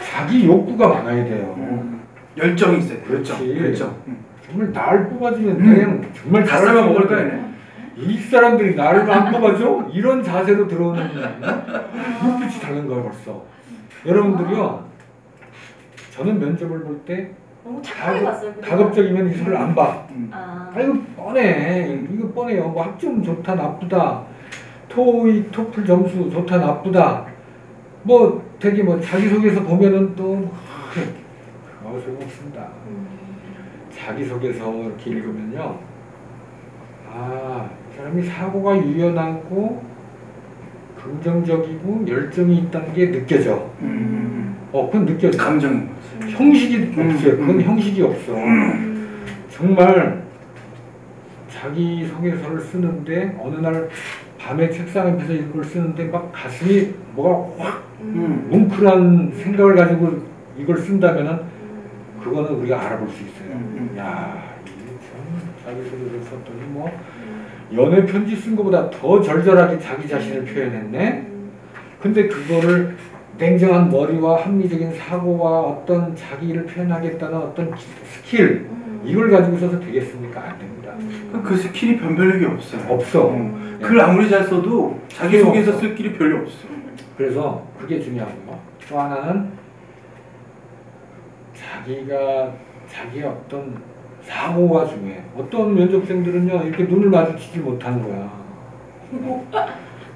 C: 자기 욕구가 많아야 돼요.
D: 열정이 있어야 돼.
C: 그렇지.
D: 열정.
C: 정말 날 뽑아주면 그냥 정말
D: 다
C: 잘할
D: 삶아
C: 수
D: 먹을
C: 있는데
D: 거야. 얘네.
C: 이 사람들이 나를 안 뽑아줘? 이런 자세로 들어오는 눈빛이 다른 거야 벌써. 여러분들이요, 저는 면접을 볼 때
B: 너무 착하게 봤어요. 그때.
C: 가급적이면 이 소리를 안 봐.
B: 아.
C: 아 이거 뻔해. 이거 뻔해요. 뭐 학점 좋다 나쁘다. 토익 토플 점수 좋다 나쁘다. 뭐 되게 뭐 자기소개서 보면은 또 소용없습니다. 자기소개서 이렇게 읽으면요, 아, 이 사람이 사고가 유연하고 긍정적이고 열정이 있다는 게 느껴져. 그건 느껴져.
D: 감정인 거지.
C: 형식이 없어요. 그건 형식이 없어. 정말 자기소개서를 쓰는데 어느 날 밤에 책상 앞에서 이걸 쓰는데 막 가슴이 뭐가 확 뭉클한 생각을 가지고 이걸 쓴다면은 그거는 우리가 알아볼 수 있어요. 야, 이게 참 자기소개서 썼더니 뭐 연애 편지 쓴 것보다 더 절절하게 자기 자신을 표현했네. 근데 그거를 냉정한 머리와 합리적인 사고와 어떤 자기를 표현하겠다는 어떤 스킬, 이걸 가지고 써서 되겠습니까? 안 됩니다.
D: 그 스킬이 변별력이 없어요.
C: 없어.
D: 글 아무리 잘 써도 자기 속에서 쓸 길이 별로 없어.
C: 그래서 그게 중요하고요. 또 하나는 자기의 어떤 사고가 중요해. 어떤 면접생들은요, 이렇게 눈을 마주치지 못하는 거야.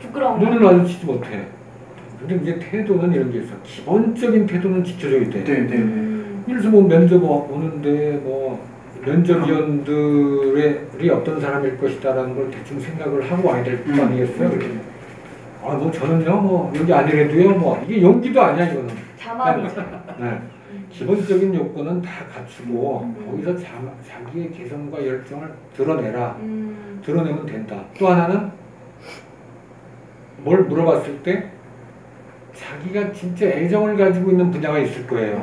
B: 부끄러운
C: 눈을 마주치지 못해. 근데 이제 태도는 이런 게 있어. 기본적인 태도는 지켜줘야 돼.
D: 네, 네.
C: 예를 들어서 뭐 면접 오는데 뭐 면접위원들이 어떤 사람일 것이다라는 걸 대충 생각을 하고 와야 될 거 아니겠어요? 그렇게. 아, 뭐 저는요, 뭐 여기 아니래도요, 뭐 이게 연기도 아니야 이거는.
B: 자만이죠.
C: 네. 기본적인 요건은 다 갖추고 거기서 자기의 개성과 열정을 드러내라. 드러내면 된다. 또 하나는 뭘 물어봤을 때 자기가 진짜 애정을 가지고 있는 분야가 있을 거예요.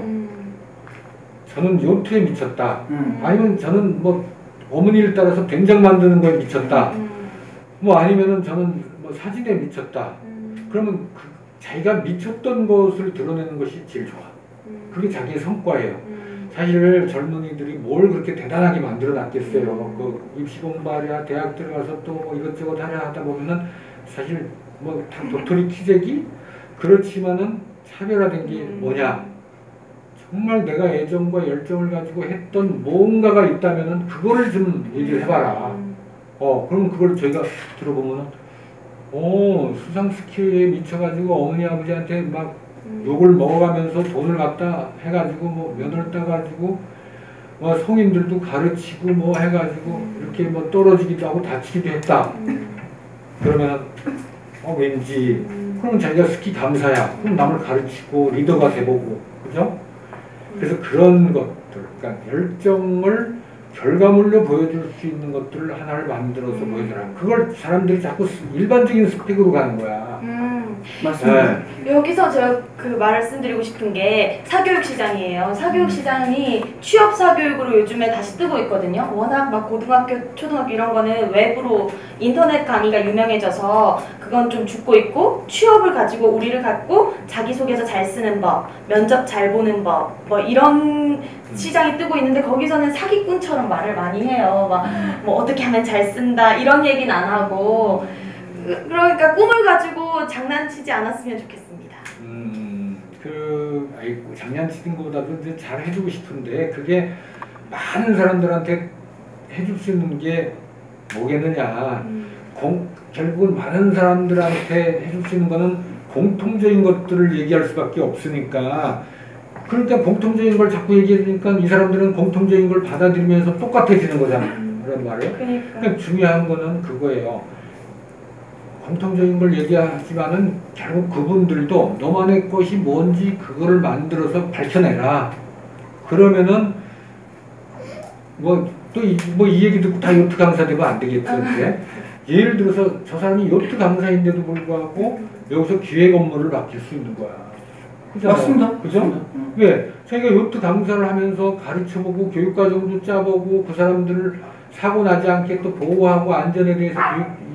C: 저는 요트에 미쳤다. 아니면 저는 뭐 어머니를 따라서 된장 만드는 거에 미쳤다. 뭐 아니면은 저는 뭐 사진에 미쳤다. 그러면 자기가 미쳤던 것을 드러내는 것이 제일 좋아. 그게 자기의 성과예요. 사실 젊은이들이 뭘 그렇게 대단하게 만들어 놨겠어요. 그 입시 공부하랴, 대학 들어가서 또 뭐 이것저것 하랴 하다 보면은 사실 뭐 다 도토리 키재기? 그렇지만은 차별화된 게 뭐냐? 정말 내가 애정과 열정을 가지고 했던 뭔가가 있다면은 그거를 좀 얘기를 해봐라. 그럼 그걸 저희가 들어보면은, 수상 스킬에 미쳐가지고 어머니 아버지한테 막 욕을 먹어가면서 돈을 갖다 해가지고 뭐 면허를 따가지고 뭐 성인들도 가르치고 뭐 해가지고 이렇게 뭐 떨어지기도 하고 다치기도 했다. 그러면은 왠지 그럼 자기가 스키 강사야. 그럼 남을 가르치고 리더가 돼보고, 그죠? 그래서 그런 것들, 그러니까 열정을 결과물로 보여줄 수 있는 것들을 하나를 만들어서 보여주라. 그걸 사람들이 자꾸 일반적인 스펙으로 가는 거야.
D: 맞습니다.
C: 네.
B: 여기서 제가 그 말씀드리고 싶은 게 사교육 시장이에요. 사교육 시장이 취업 사교육으로 요즘에 다시 뜨고 있거든요. 워낙 막 고등학교, 초등학교 이런 거는 외부로 인터넷 강의가 유명해져서 그건 좀 죽고 있고, 취업을 가지고 우리를 갖고 자기소개서 잘 쓰는 법, 면접 잘 보는 법, 뭐 이런 시장이 뜨고 있는데 거기서는 사기꾼처럼 말을 많이 해요. 막 뭐 어떻게 하면 잘 쓴다 이런 얘기는 안 하고, 그러니까 꿈을 가지고 장난치지 않았으면 좋겠습니다.
C: 아이고, 장난치는 것보다도 이제 잘 해주고 싶은데, 그게 많은 사람들한테 해줄 수 있는 게 뭐겠느냐. 결국은 많은 사람들한테 해줄 수 있는 거는 공통적인 것들을 얘기할 수밖에 없으니까, 그러니까 공통적인 걸 자꾸 얘기해주니까 이 사람들은 공통적인 걸 받아들이면서 똑같아지는 거잖아. 그런 말이에요. 그러니까 중요한 거는 그거예요. 공통적인 걸 얘기하지만은 결국 그분들도 너만의 것이 뭔지 그거를 만들어서 밝혀내라. 그러면은 또 이 얘기 듣고 다 요트 강사 되면 안 되겠는데 예를 들어서 저 사람이 요트 강사인데도 불구하고 여기서 기획 업무를 맡길 수 있는 거야. 그잖아요.
D: 맞습니다.
C: 그죠? 왜? 자기가 요트 강사를 하면서 가르쳐보고 교육과정도 짜보고 그 사람들을 사고 나지 않게 또 보호하고 안전에 대해서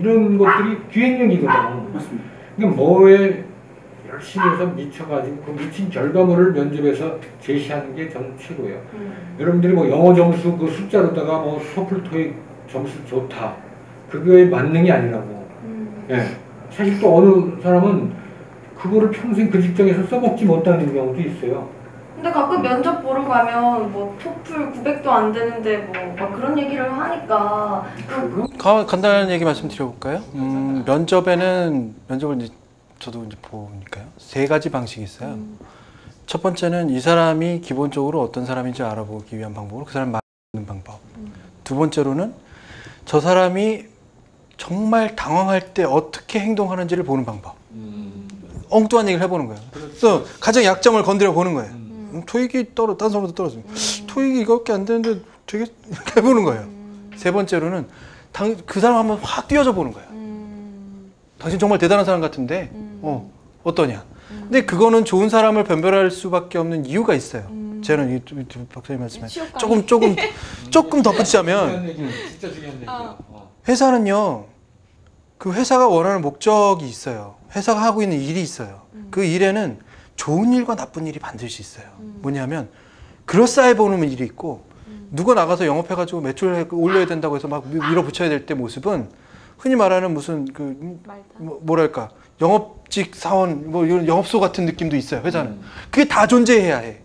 C: 이런 것들이 기획력이거든.
D: 맞습니다.
C: 그러니까 뭐에 열심히 해서 미쳐가지고 그 미친 결과물을 면접에서 제시하는 게 저는 최고예요. 여러분들이 뭐 영어 점수 그 숫자로다가 뭐 토플 토익 점수 좋다. 그거의 만능이 아니라고. 예. 사실 또 어느 사람은 그거를 평생 그 직장에서 써먹지 못하는 경우도 있어요.
B: 근데 가끔 면접 보러 가면 뭐 토플 900도 안 되는데 뭐 막 그런 얘기를 하니까
A: 간단한 얘기 말씀드려볼까요? 면접을 이제 저도 이제 보니까요. 3가지 방식이 있어요. 첫 번째는 이 사람이 기본적으로 어떤 사람인지 알아보기 위한 방법으로 그 사람 만나는 방법. 두 번째로는 저 사람이 정말 당황할 때 어떻게 행동하는지를 보는 방법. 엉뚱한 얘기를 해보는 거예요. 그래서 가장 약점을 건드려 보는 거예요. 토익이 딴 사람도 떨어집니다. 토익이 이거밖에 안 되는데 되게 이렇게 해보는 거예요. 세 번째로는 그 사람 한번 확 뛰어져 보는 거예요. 당신 정말 대단한 사람 같은데 어떠냐. 근데 그거는 좋은 사람을 변별할 수밖에 없는 이유가 있어요. 저는 박사님 말씀에 조금 덧붙이자면
C: 진짜 중요한 얘기야.
A: 회사는요, 그 회사가 원하는 목적이 있어요. 회사가 하고 있는 일이 있어요. 그 일에는 좋은 일과 나쁜 일이 반드시 있어요. 뭐냐면 그럴싸해 보이는 일이 있고 누가 나가서 영업해가지고 매출 올려야 된다고 해서 막 밀어붙여야 될 때 모습은 흔히 말하는 무슨 뭐랄까 영업직 사원 뭐 이런 영업소 같은 느낌도 있어요. 회사는 그게 다 존재해야 해.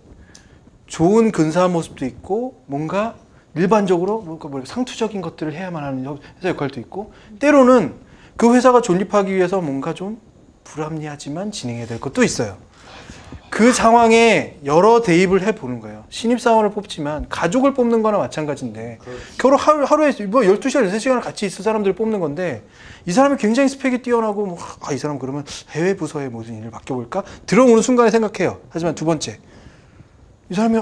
A: 좋은 근사한 모습도 있고 뭔가 일반적으로 뭔가 상투적인 것들을 해야만 하는 회사 역할도 있고 때로는 그 회사가 존립하기 위해서 뭔가 좀 불합리하지만 진행해야 될 것도 있어요. 그 상황에 여러 대입을 해보는 거예요. 신입사원을 뽑지만 가족을 뽑는 거나 마찬가지인데 결혼 하루에 뭐 12시간, 13시간을 같이 있을 사람들을 뽑는 건데 이 사람이 굉장히 스펙이 뛰어나고 이 사람 그러면 해외 부서에 무슨 일을 맡겨볼까? 들어오는 순간에 생각해요. 하지만 두 번째 이 사람이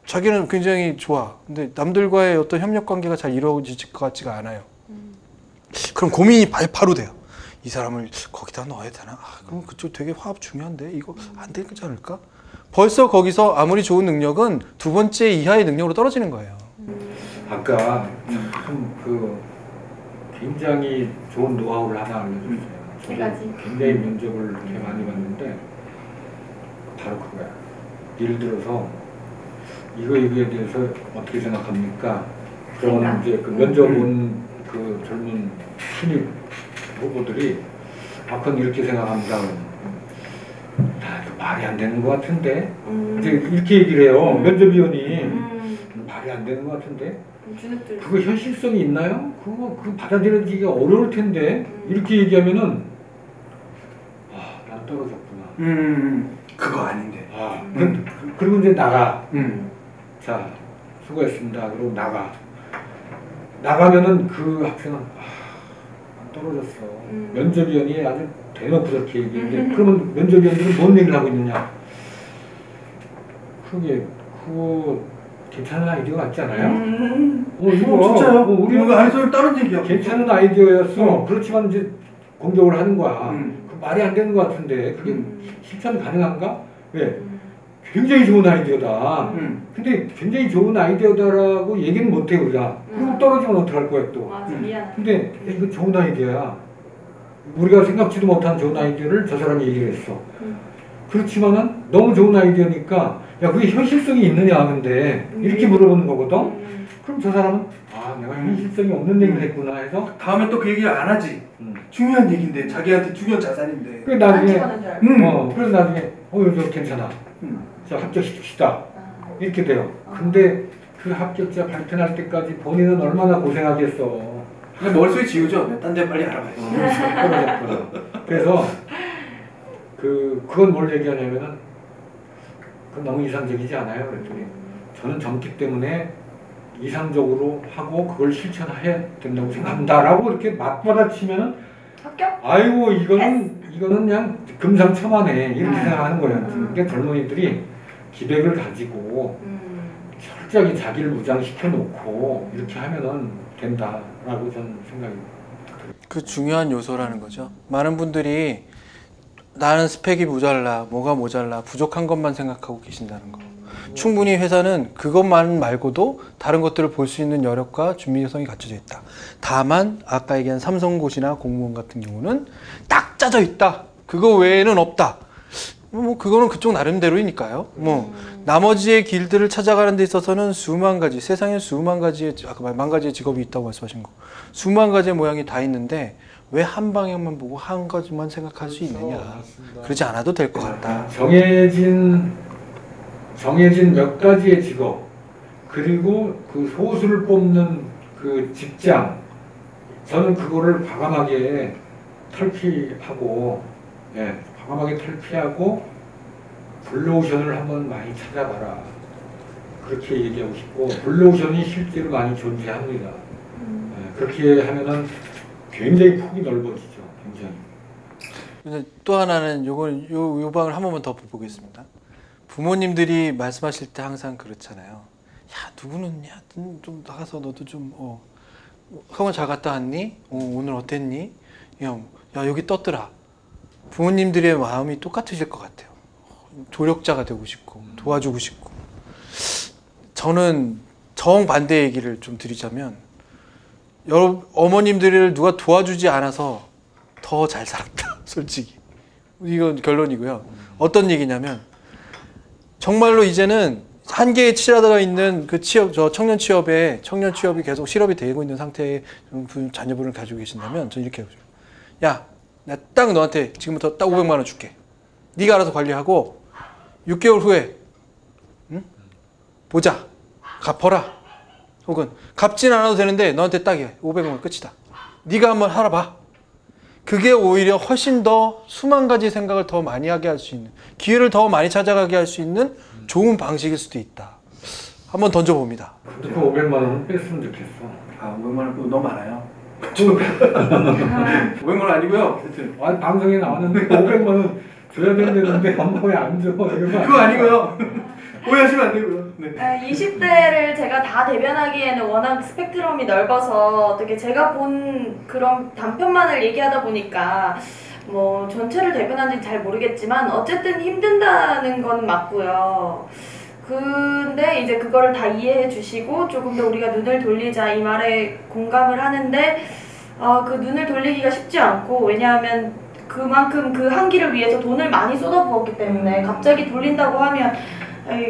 A: 자기는 굉장히 좋아. 근데 남들과의 어떤 협력 관계가 잘 이루어질 것 같지가 않아요. 그럼 고민이 바로 돼요. 이 사람을 거기다 넣어야 되나? 그럼 그쪽 되게 화합 중요한데 이거 안 되지 않을까? 벌써 거기서 아무리 좋은 능력은 두 번째 이하의 능력으로 떨어지는 거예요.
C: 아까 참 굉장히 좋은 노하우를 하나 알려줬어요.
B: 세 가지.
C: 굉장히 면접을 이렇게 많이 봤는데 바로 그거야. 예를 들어서 이거에 대해서 어떻게 생각합니까? 그러면 이제 그 면접 온 그 젊은 신입 후보들이 그건 이렇게 생각합니다. 말이 안 되는 것 같은데 이제 이렇게 얘기를 해요. 면접위원이 말이 안 되는 것 같은데 그거 현실성이 있나요? 그거 받아들여지기가 어려울 텐데 이렇게 얘기하면은 난 떨어졌구나.
D: 그거 아닌데.
C: 그리고 이제 나가. 자, 수고했습니다. 그리고 나가면은 그 학생은 안 떨어졌어. 면접위원이 아주 대놓고 저렇게 얘기했는데 그러면 면접위원들은 뭔 얘기를 하고 있느냐? 그거 괜찮은 아이디어 같지 않아요?
D: 진짜요?
C: 우리가
D: 아이디어를 다른 얘기야.
C: 괜찮은 아이디어였어. 그렇지만 이제 공격을 하는 거야. 그 말이 안 되는 것 같은데 그게 실천 가능한가? 왜? 굉장히 좋은 아이디어다. 근데 굉장히 좋은 아이디어다라고 얘기는 못해 우리가. 그리고 떨어지면 어떡할 거야 또.
B: 맞아, 미안해.
C: 근데 이거 좋은 아이디어야. 우리가 생각지도 못한 좋은 아이디어를 저 사람이 얘기를 했어. 그렇지만은 너무 좋은 아이디어니까 야 그게 현실성이 있느냐 근데 이렇게 물어보는 거거든. 그럼 저 사람은 내가 현실성이 없는 얘기를 했구나 해서
D: 다음에 또 그 얘기를 안 하지. 중요한 얘기인데 자기한테 중요한 자산인데.
C: 그래 나중에 그래서 나중에 저 괜찮아. 자 합격시킵시다. 이렇게 돼요. 근데 그 합격자 발표할 때까지 본인은 얼마나 고생하겠어.
D: 그냥 머릿속에 지우죠. 딴 데 빨리 알아봐야지.
C: 그래서 그건 뭘 얘기하냐면은 그건 너무 이상적이지 않아요. 그랬더니 저는 젊기 때문에 이상적으로 하고 그걸 실천해야 된다고 생각한다라고 이렇게 맞받아치면은
B: 합격?
C: 아이고 이거는 그냥 금상첨화네 이렇게 생각하는 거예요. 그러니까 젊은이들이 기백을 가지고 철저하게 자기를 무장시켜 놓고 이렇게 하면은 된다라고 저는 생각이 들어요.
A: 그 중요한 요소라는 거죠. 많은 분들이 나는 스펙이 모자라, 뭐가 모자라, 부족한 것만 생각하고 계신다는 거. 충분히 회사는 그것만 말고도 다른 것들을 볼 수 있는 여력과 준비성이 갖춰져 있다. 다만 아까 얘기한 삼성고시나 공무원 같은 경우는 딱 짜져 있다. 그거 외에는 없다. 뭐 그거는 그쪽 나름대로이니까요. 뭐 나머지의 길들을 찾아가는 데 있어서는 수만 가지, 세상에 수만 가지의, 아까 만 가지의 직업이 있다고 말씀하신 거, 수만 가지의 모양이 다 있는데 왜 한 방향만 보고 한 가지만 생각할 수 있느냐. 그러지 않아도 될 것 같다.
C: 정해진 몇 가지의 직업, 그리고 그 소수를 뽑는 그 직장, 저는 그거를 과감하게 탈피하고, 블루오션을 한번 많이 찾아봐라. 그렇게 얘기하고 싶고, 블루오션이 실제로 많이 존재합니다. 그렇게 하면은 굉장히 폭이 넓어지죠. 굉장히.
A: 근데 또 하나는 요 방을 한 번만 더 보겠습니다. 부모님들이 말씀하실 때 항상 그렇잖아요. 야, 누구는 야, 좀 나가서 너도 좀 학원 잘 갔다 왔니? 오늘 어땠니? 야, 여기 떴더라. 부모님들의 마음이 똑같으실 것 같아요. 조력자가 되고 싶고 도와주고 싶고. 저는 정반대 얘기를 좀 드리자면 어머님들을 누가 도와주지 않아서 더 잘 살았다. 솔직히. 이건 결론이고요. 어떤 얘기냐면 정말로 이제는 한계에 치닫아 있는 그 청년 취업이 계속 실업이 되고 있는 상태의 자녀분을 가지고 계신다면 저는 이렇게 해보죠. 야, 나 딱 너한테 지금부터 딱 500만 원 줄게. 네가 알아서 관리하고 6개월 후에 보자. 갚어라. 혹은 갚진 않아도 되는데 너한테 딱이야. 500만 원 끝이다. 네가 한번 알아봐. 그게 오히려 훨씬 더 수만 가지 생각을 더 많이 하게 할 수 있는, 기회를 더 많이 찾아가게 할 수 있는 좋은 방식일 수도 있다. 한번 던져봅니다.
C: 근데 그 500만 원은 뺐으면 좋겠어.
D: 500만 원 너무 많아요. 500만 원 아니고요.
C: 아니, 방송에 나왔는데 500만 원 줘야 되는데 엄마 왜 안 줘?
D: 그거 아니고요. 오해하시면 안 되고요. 네.
B: 20대를 제가 다 대변하기에는 워낙 스펙트럼이 넓어서 어떻게 제가 본 그런 단편만을 얘기하다 보니까 뭐 전체를 대변하는지 잘 모르겠지만 어쨌든 힘든다는 건 맞고요. 근데 이제 그거를 다 이해해 주시고 조금 더 우리가 눈을 돌리자 이 말에 공감을 하는데 그 눈을 돌리기가 쉽지 않고, 왜냐하면 그만큼 그 한 길을 위해서 돈을 많이 쏟아부었기 때문에 갑자기 돌린다고 하면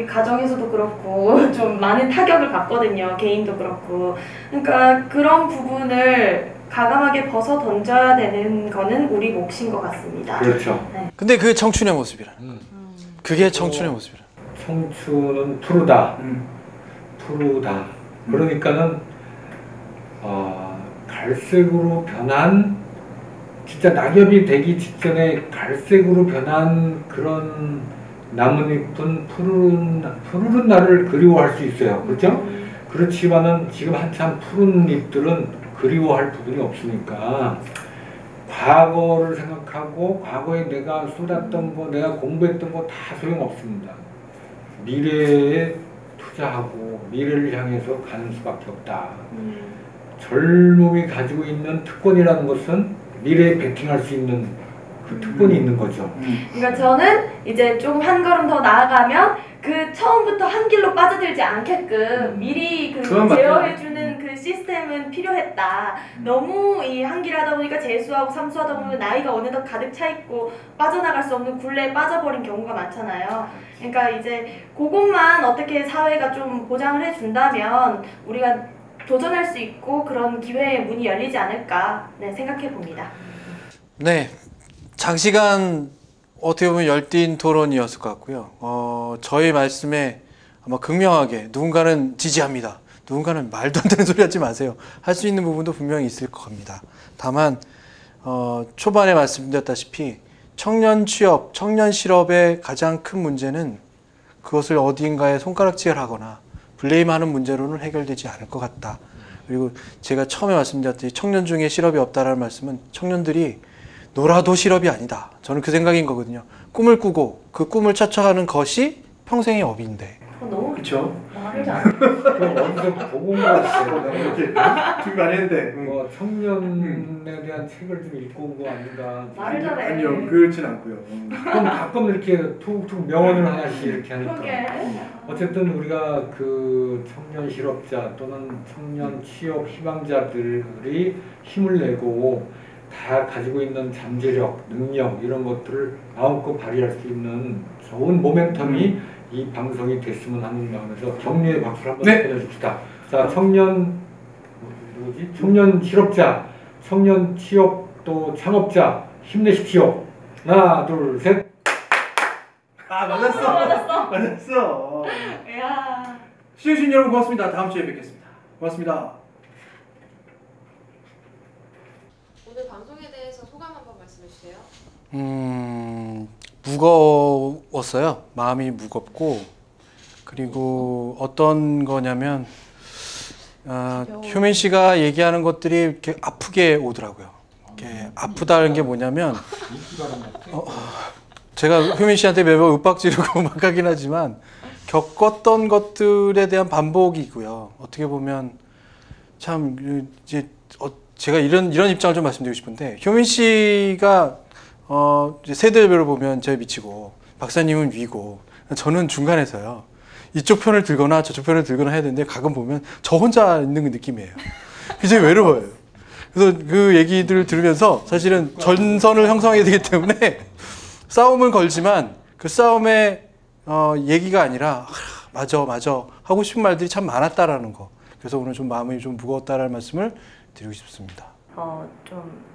B: 가정에서도 그렇고 좀 많은 타격을 받거든요. 개인도 그렇고. 그러니까 그런 부분을 과감하게 벗어 던져야 되는 거는 우리 몫인 것 같습니다.
C: 그렇죠.
B: 네.
A: 근데 그게 청춘의 모습이라. 그게 청춘의 모습이라.
C: 청춘은 푸르다. 푸르다. 그러니까는 갈색으로 변한, 진짜 낙엽이 되기 직전에 갈색으로 변한 그런 나뭇잎은 푸르른 날을 그리워할 수 있어요. 그렇죠? 그렇지만은 지금 한참 푸른 잎들은 그리워할 부분이 없으니까 과거를 생각하고 과거에 내가 쏟았던 거, 내가 공부했던 거 다 소용없습니다. 미래에 투자하고 미래를 향해서 가는 수밖에 없다. 젊음이 가지고 있는 특권이라는 것은 미래에 베팅할 수 있는 그 특권이 있는 거죠.
B: 그러니까 저는 이제 좀 한 걸음 더 나아가면 그 처음부터 한 길로 빠져들지 않게끔 미리 그 제어해주는 그 시스템은 필요했다. 너무 이 한 길 하다 보니까 재수하고 삼수하다 보면 나이가 어느덧 가득 차 있고 빠져나갈 수 없는 굴레에 빠져버린 경우가 많잖아요. 그러니까 이제 그것만 어떻게 사회가 좀 보장을 해준다면 우리가 도전할 수 있고 그런 기회의 문이 열리지 않을까 생각해 봅니다.
A: 네, 장시간 어떻게 보면 열띤 토론이었을 것 같고요. 저희 말씀에 아마 극명하게 누군가는 지지합니다. 누군가는 말도 안 되는 소리 하지 마세요. 할 수 있는 부분도 분명히 있을 겁니다. 다만 초반에 말씀드렸다시피 청년 취업, 청년 실업의 가장 큰 문제는 그것을 어딘가에 손가락질을 하거나 블레임하는 문제로는 해결되지 않을 것 같다. 그리고 제가 처음에 말씀드렸듯이 청년 중에 실업이 없다라는 말씀은 청년들이 놀아도 실업이 아니다. 저는 그 생각인 거거든요. 꿈을 꾸고 그 꿈을 쫓아가는 것이 평생의 업인데.
B: 너무
D: 그렇죠.
B: 말을 안
C: 그럼 어디서 보고 온 것 같아요.
D: 이렇게 준비 많이 했는데.
C: 뭐 청년에 대한 책을 좀 읽고 온 거 아닌가.
B: 말을 잘해.
D: 아니요, 그렇진 않고요.
C: 가끔 이렇게 툭툭 명언을 하나씩 이렇게 하니까.
B: 그러게.
C: 어쨌든 우리가 그 청년 실업자 또는 청년 취업 희망자들이 힘을 내고 다 가지고 있는 잠재력, 능력 이런 것들을 마음껏 발휘할 수 있는 좋은 모멘텀이 이 방송이 됐으면 하는 마음에서 격려의 박수를 한번
D: 네.
C: 보내줍시다. 자, 청년 누구지? 청년 실업자, 청년 취업 또 창업자 힘내십시오. 하나, 둘, 셋.
D: 아, 맞았어. 맞았어.
B: 야.
D: 시청해주신 여러분 고맙습니다. 다음 주에 뵙겠습니다. 고맙습니다.
E: 오늘 방송에 대해서 소감 한번 말씀해 주세요.
A: 무거웠어요. 마음이 무겁고, 그리고 어떤 거냐면 효민 씨가 얘기하는 것들이 이렇게 아프게 오더라고요. 이렇게 아프다는 게 뭐냐면 제가 효민 씨한테 매번 윽박 지르고 막 하긴 하지만 겪었던 것들에 대한 반복이고요. 어떻게 보면 참 이제 제가 이런 입장을 좀 말씀드리고 싶은데, 효민 씨가 이제 세대별로 보면 제가 미치고 박사님은 위고 저는 중간에서요. 이쪽 편을 들거나 저쪽 편을 들거나 해야 되는데 가끔 보면 저 혼자 있는 느낌이에요. 굉장히 외로워요. 그래서 그 얘기들을 들으면서 사실은 전선을 형성해야 되기 때문에 싸움은 걸지만 그 싸움의 얘기가 아니라 맞아 하고 싶은 말들이 참 많았다라는 거. 그래서 오늘 좀 마음이 좀 무거웠다라는 말씀을 드리고 싶습니다.
B: 좀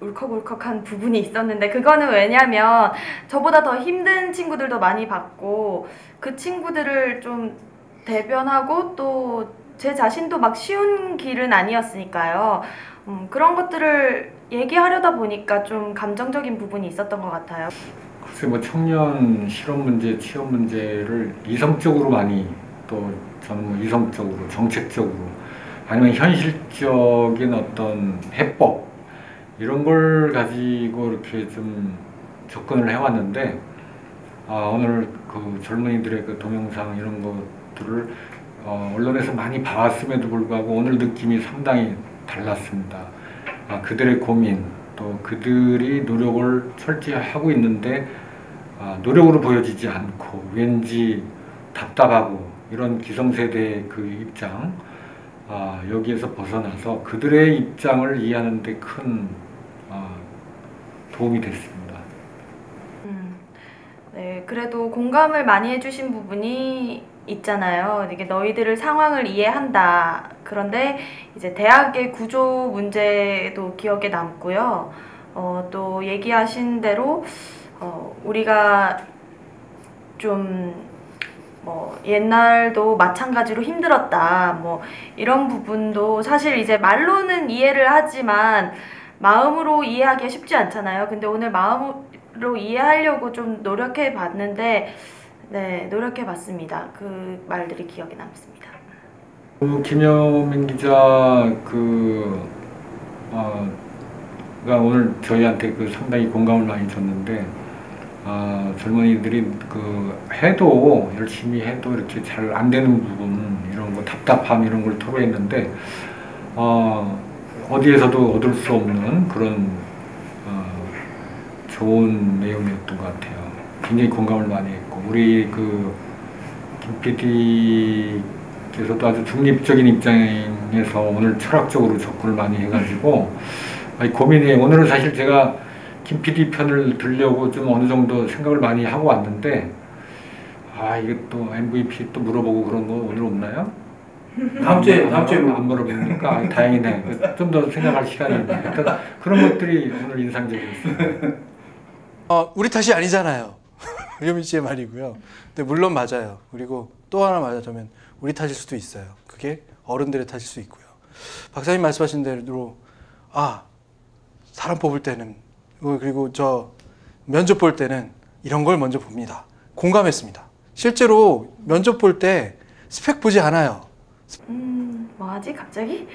B: 울컥울컥한 부분이 있었는데, 그거는 왜냐면 저보다 더 힘든 친구들도 많이 봤고 그 친구들을 좀 대변하고 또 제 자신도 막 쉬운 길은 아니었으니까요. 그런 것들을 얘기하려다 보니까 좀 감정적인 부분이 있었던 것 같아요.
C: 글쎄 뭐 청년 실업 문제, 취업 문제를 이성적으로 많이, 또 저는 뭐 이성적으로, 정책적으로, 아니면 현실적인 어떤 해법 이런 걸 가지고 이렇게 좀 접근을 해왔는데, 오늘 그 젊은이들의 그 동영상 이런 것들을 언론에서 많이 봐왔음에도 불구하고 오늘 느낌이 상당히 달랐습니다. 그들의 고민, 또 그들이 노력을 철저히 하고 있는데 노력으로 보여지지 않고 왠지 답답하고 이런 기성세대의 그 입장, 여기에서 벗어나서 그들의 입장을 이해하는 데 큰 도움이 됐습니다.
B: 네, 그래도 공감을 많이 해주신 부분이 있잖아요. 이게 너희들을 상황을 이해한다. 그런데 이제 대학의 구조 문제도 기억에 남고요. 또 얘기하신 대로 우리가 좀 옛날도 마찬가지로 힘들었다. 이런 부분도 사실 이제 말로는 이해를 하지만 마음으로 이해하기가 쉽지 않잖아요. 근데 오늘 마음으로 이해하려고 좀 노력해 봤는데, 네, 노력해 봤습니다. 그 말들이 기억에 남습니다.
C: 김여민 기자 가 오늘 저희한테 상당히 공감을 많이 줬는데, 젊은이들이 해도 열심히 해도 이렇게 잘 안 되는 부분, 이런 거 답답함 이런 걸 토로했는데, 어디에서도 얻을 수 없는 그런 좋은 내용이었던 것 같아요. 굉장히 공감을 많이 했고, 우리 김 PD께서도 아주 중립적인 입장에서 오늘 철학적으로 접근을 많이 해가지고 고민이, 오늘은 사실 제가 김 PD 편을 들려고 좀 어느 정도 생각을 많이 하고 왔는데, 이게 또 MVP 또 물어보고 그런 거 오늘 없나요?
D: 다음 주에
C: 안 물어보니까 다행이네. 좀 더 생각할 시간이 있네. 그런 것들이 오늘 인상적이었어요.
A: 우리 탓이 아니잖아요. 효민 씨의 말이고요. 근데 물론 맞아요. 그리고 또 하나 말하자면 우리 탓일 수도 있어요. 그게 어른들의 탓일 수 있고요. 박사님 말씀하신 대로 사람 뽑을 때는, 그리고 저 면접 볼 때는 이런 걸 먼저 봅니다. 공감했습니다. 실제로 면접 볼 때 스펙 보지 않아요.
B: 뭐하지 갑자기?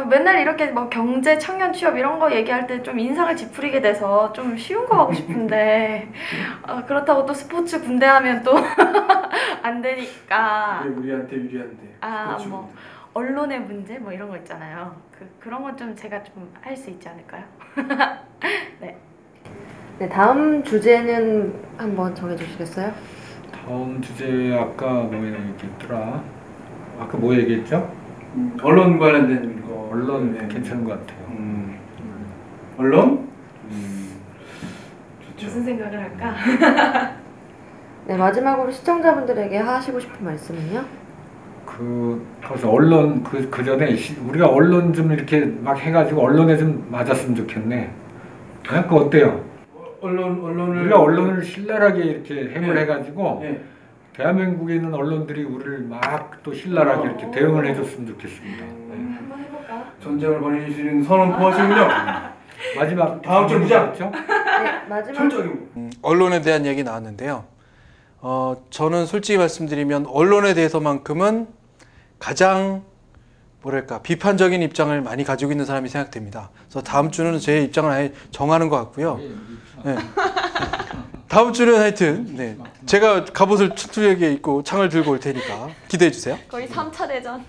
B: 맨날 이렇게 뭐 경제, 청년 취업 이런 거 얘기할 때 좀 인상을 찌푸리게 돼서 좀 쉬운 거 하고 싶은데 그렇다고 또 스포츠 군대 하면 또 안 되니까
D: 그게 우리한테 유리한데. 그렇죠.
B: 뭐 언론의 문제 뭐 이런 거 있잖아요. 그런 건 좀 제가 좀 할 수 있지 않을까요?
F: 네, 다음 주제는 한번 정해주시겠어요?
C: 다음 주제 아까 뭐 얘기했더라? 아까 뭐 얘기했죠?
D: 언론 관련된 거.
C: 언론
D: 네.
C: 괜찮은 것 같아요.
D: 언론?
B: 무슨 생각을 할까?
F: 네, 마지막으로 시청자분들에게 하시고 싶은 말씀은요?
C: 그래서 언론 그 전에 우리가 언론 좀 이렇게 막 해가지고 언론에 좀 맞았으면 좋겠네. 그거 어때요?
D: 언론을
C: 우리가 언론을 신랄하게 이렇게 해을
D: 네.
C: 해가지고
D: 네.
C: 대한민국에 있는 언론들이 우리를 막 또 신랄하게 이렇게 대응을 해줬으면 좋겠습니다.
B: 한번 해볼까?
D: 전쟁을 벌일 수 있는 선언 포함하시군요.
C: 마지막
D: 다음 주 보자.
C: 있죠?
F: 네, 마지막
D: 철저하게.
A: 언론에 대한 얘기 나왔는데요. 저는 솔직히 말씀드리면 언론에 대해서만큼은 가장 뭐랄까 비판적인 입장을 많이 가지고 있는 사람이 생각됩니다. 그래서 다음 주는 제 입장을 아예 정하는 것 같고요. 네. 다음 주는 하여튼 네. 제가 갑옷을 툴툴하게 입고 창을 들고 올 테니까 기대해 주세요.
B: 거의 3차 대전.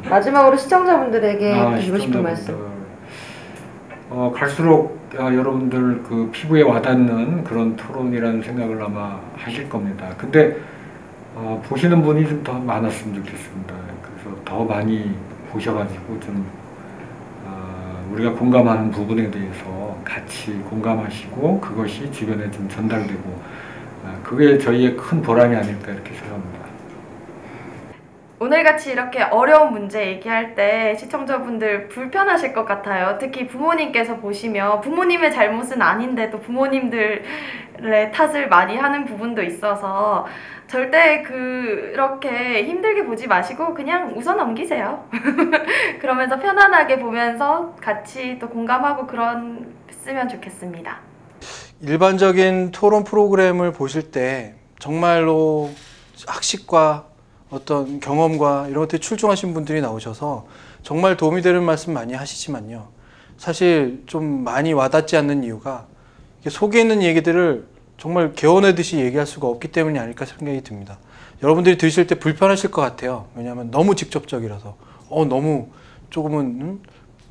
F: 마지막으로 시청자분들에게 해주시고 싶은 말씀.
C: 갈수록 여러분들 그 피부에 와닿는 그런 토론이라는 생각을 아마 하실 겁니다. 근데 보시는 분이 좀 더 많았으면 좋겠습니다. 그래서 더 많이 보셔가지고 좀 우리가 공감하는 부분에 대해서 같이 공감하시고 그것이 주변에 좀 전달되고 그게 저희의 큰 보람이 아닐까 이렇게 생각합니다.
B: 오늘같이 이렇게 어려운 문제 얘기할 때 시청자분들 불편하실 것 같아요. 특히 부모님께서 보시면 부모님의 잘못은 아닌데도 부모님들의 탓을 많이 하는 부분도 있어서 절대 그렇게 힘들게 보지 마시고 그냥 웃어 넘기세요. 그러면서 편안하게 보면서 같이 또 공감하고 그랬으면 좋겠습니다.
A: 일반적인 토론 프로그램을 보실 때 정말로 학식과 어떤 경험과 이런 것들이 출중하신 분들이 나오셔서 정말 도움이 되는 말씀 많이 하시지만요. 사실 좀 많이 와닿지 않는 이유가 속에 있는 얘기들을 정말 개워내듯이 얘기할 수가 없기 때문이 아닐까 생각이 듭니다. 여러분들이 들으실 때 불편하실 것 같아요. 왜냐하면 너무 직접적이라서 너무 조금은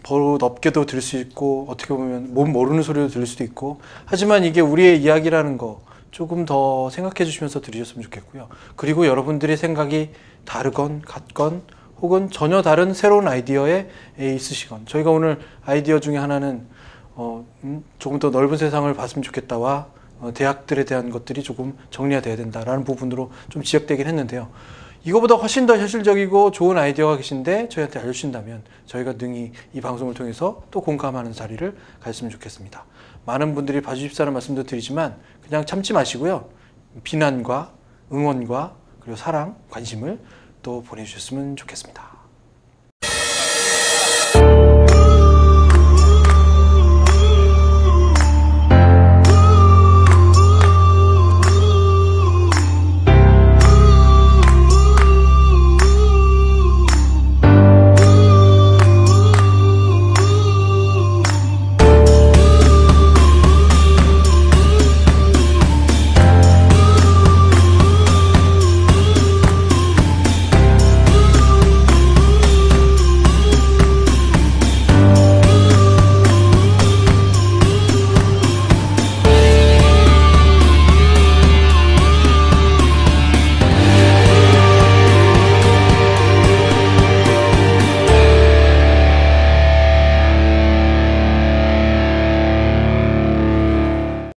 A: 버릇없게도 들을 수 있고 어떻게 보면 몸 모르는 소리도 들을 수도 있고 하지만 이게 우리의 이야기라는 거 조금 더 생각해 주시면서 들으셨으면 좋겠고요. 그리고 여러분들의 생각이 다르건 같건 혹은 전혀 다른 새로운 아이디어에 있으시건 저희가 오늘 아이디어 중에 하나는 조금 더 넓은 세상을 봤으면 좋겠다와 대학들에 대한 것들이 조금 정리가 돼야 된다라는 부분으로 좀 지적되긴 했는데요. 이거보다 훨씬 더 현실적이고 좋은 아이디어가 계신데 저희한테 알려주신다면 저희가 능히 이 방송을 통해서 또 공감하는 자리를 가졌으면 좋겠습니다. 많은 분들이 봐주십사는 말씀도 드리지만 그냥 참지 마시고요. 비난과 응원과 그리고 사랑, 관심을 또 보내주셨으면 좋겠습니다.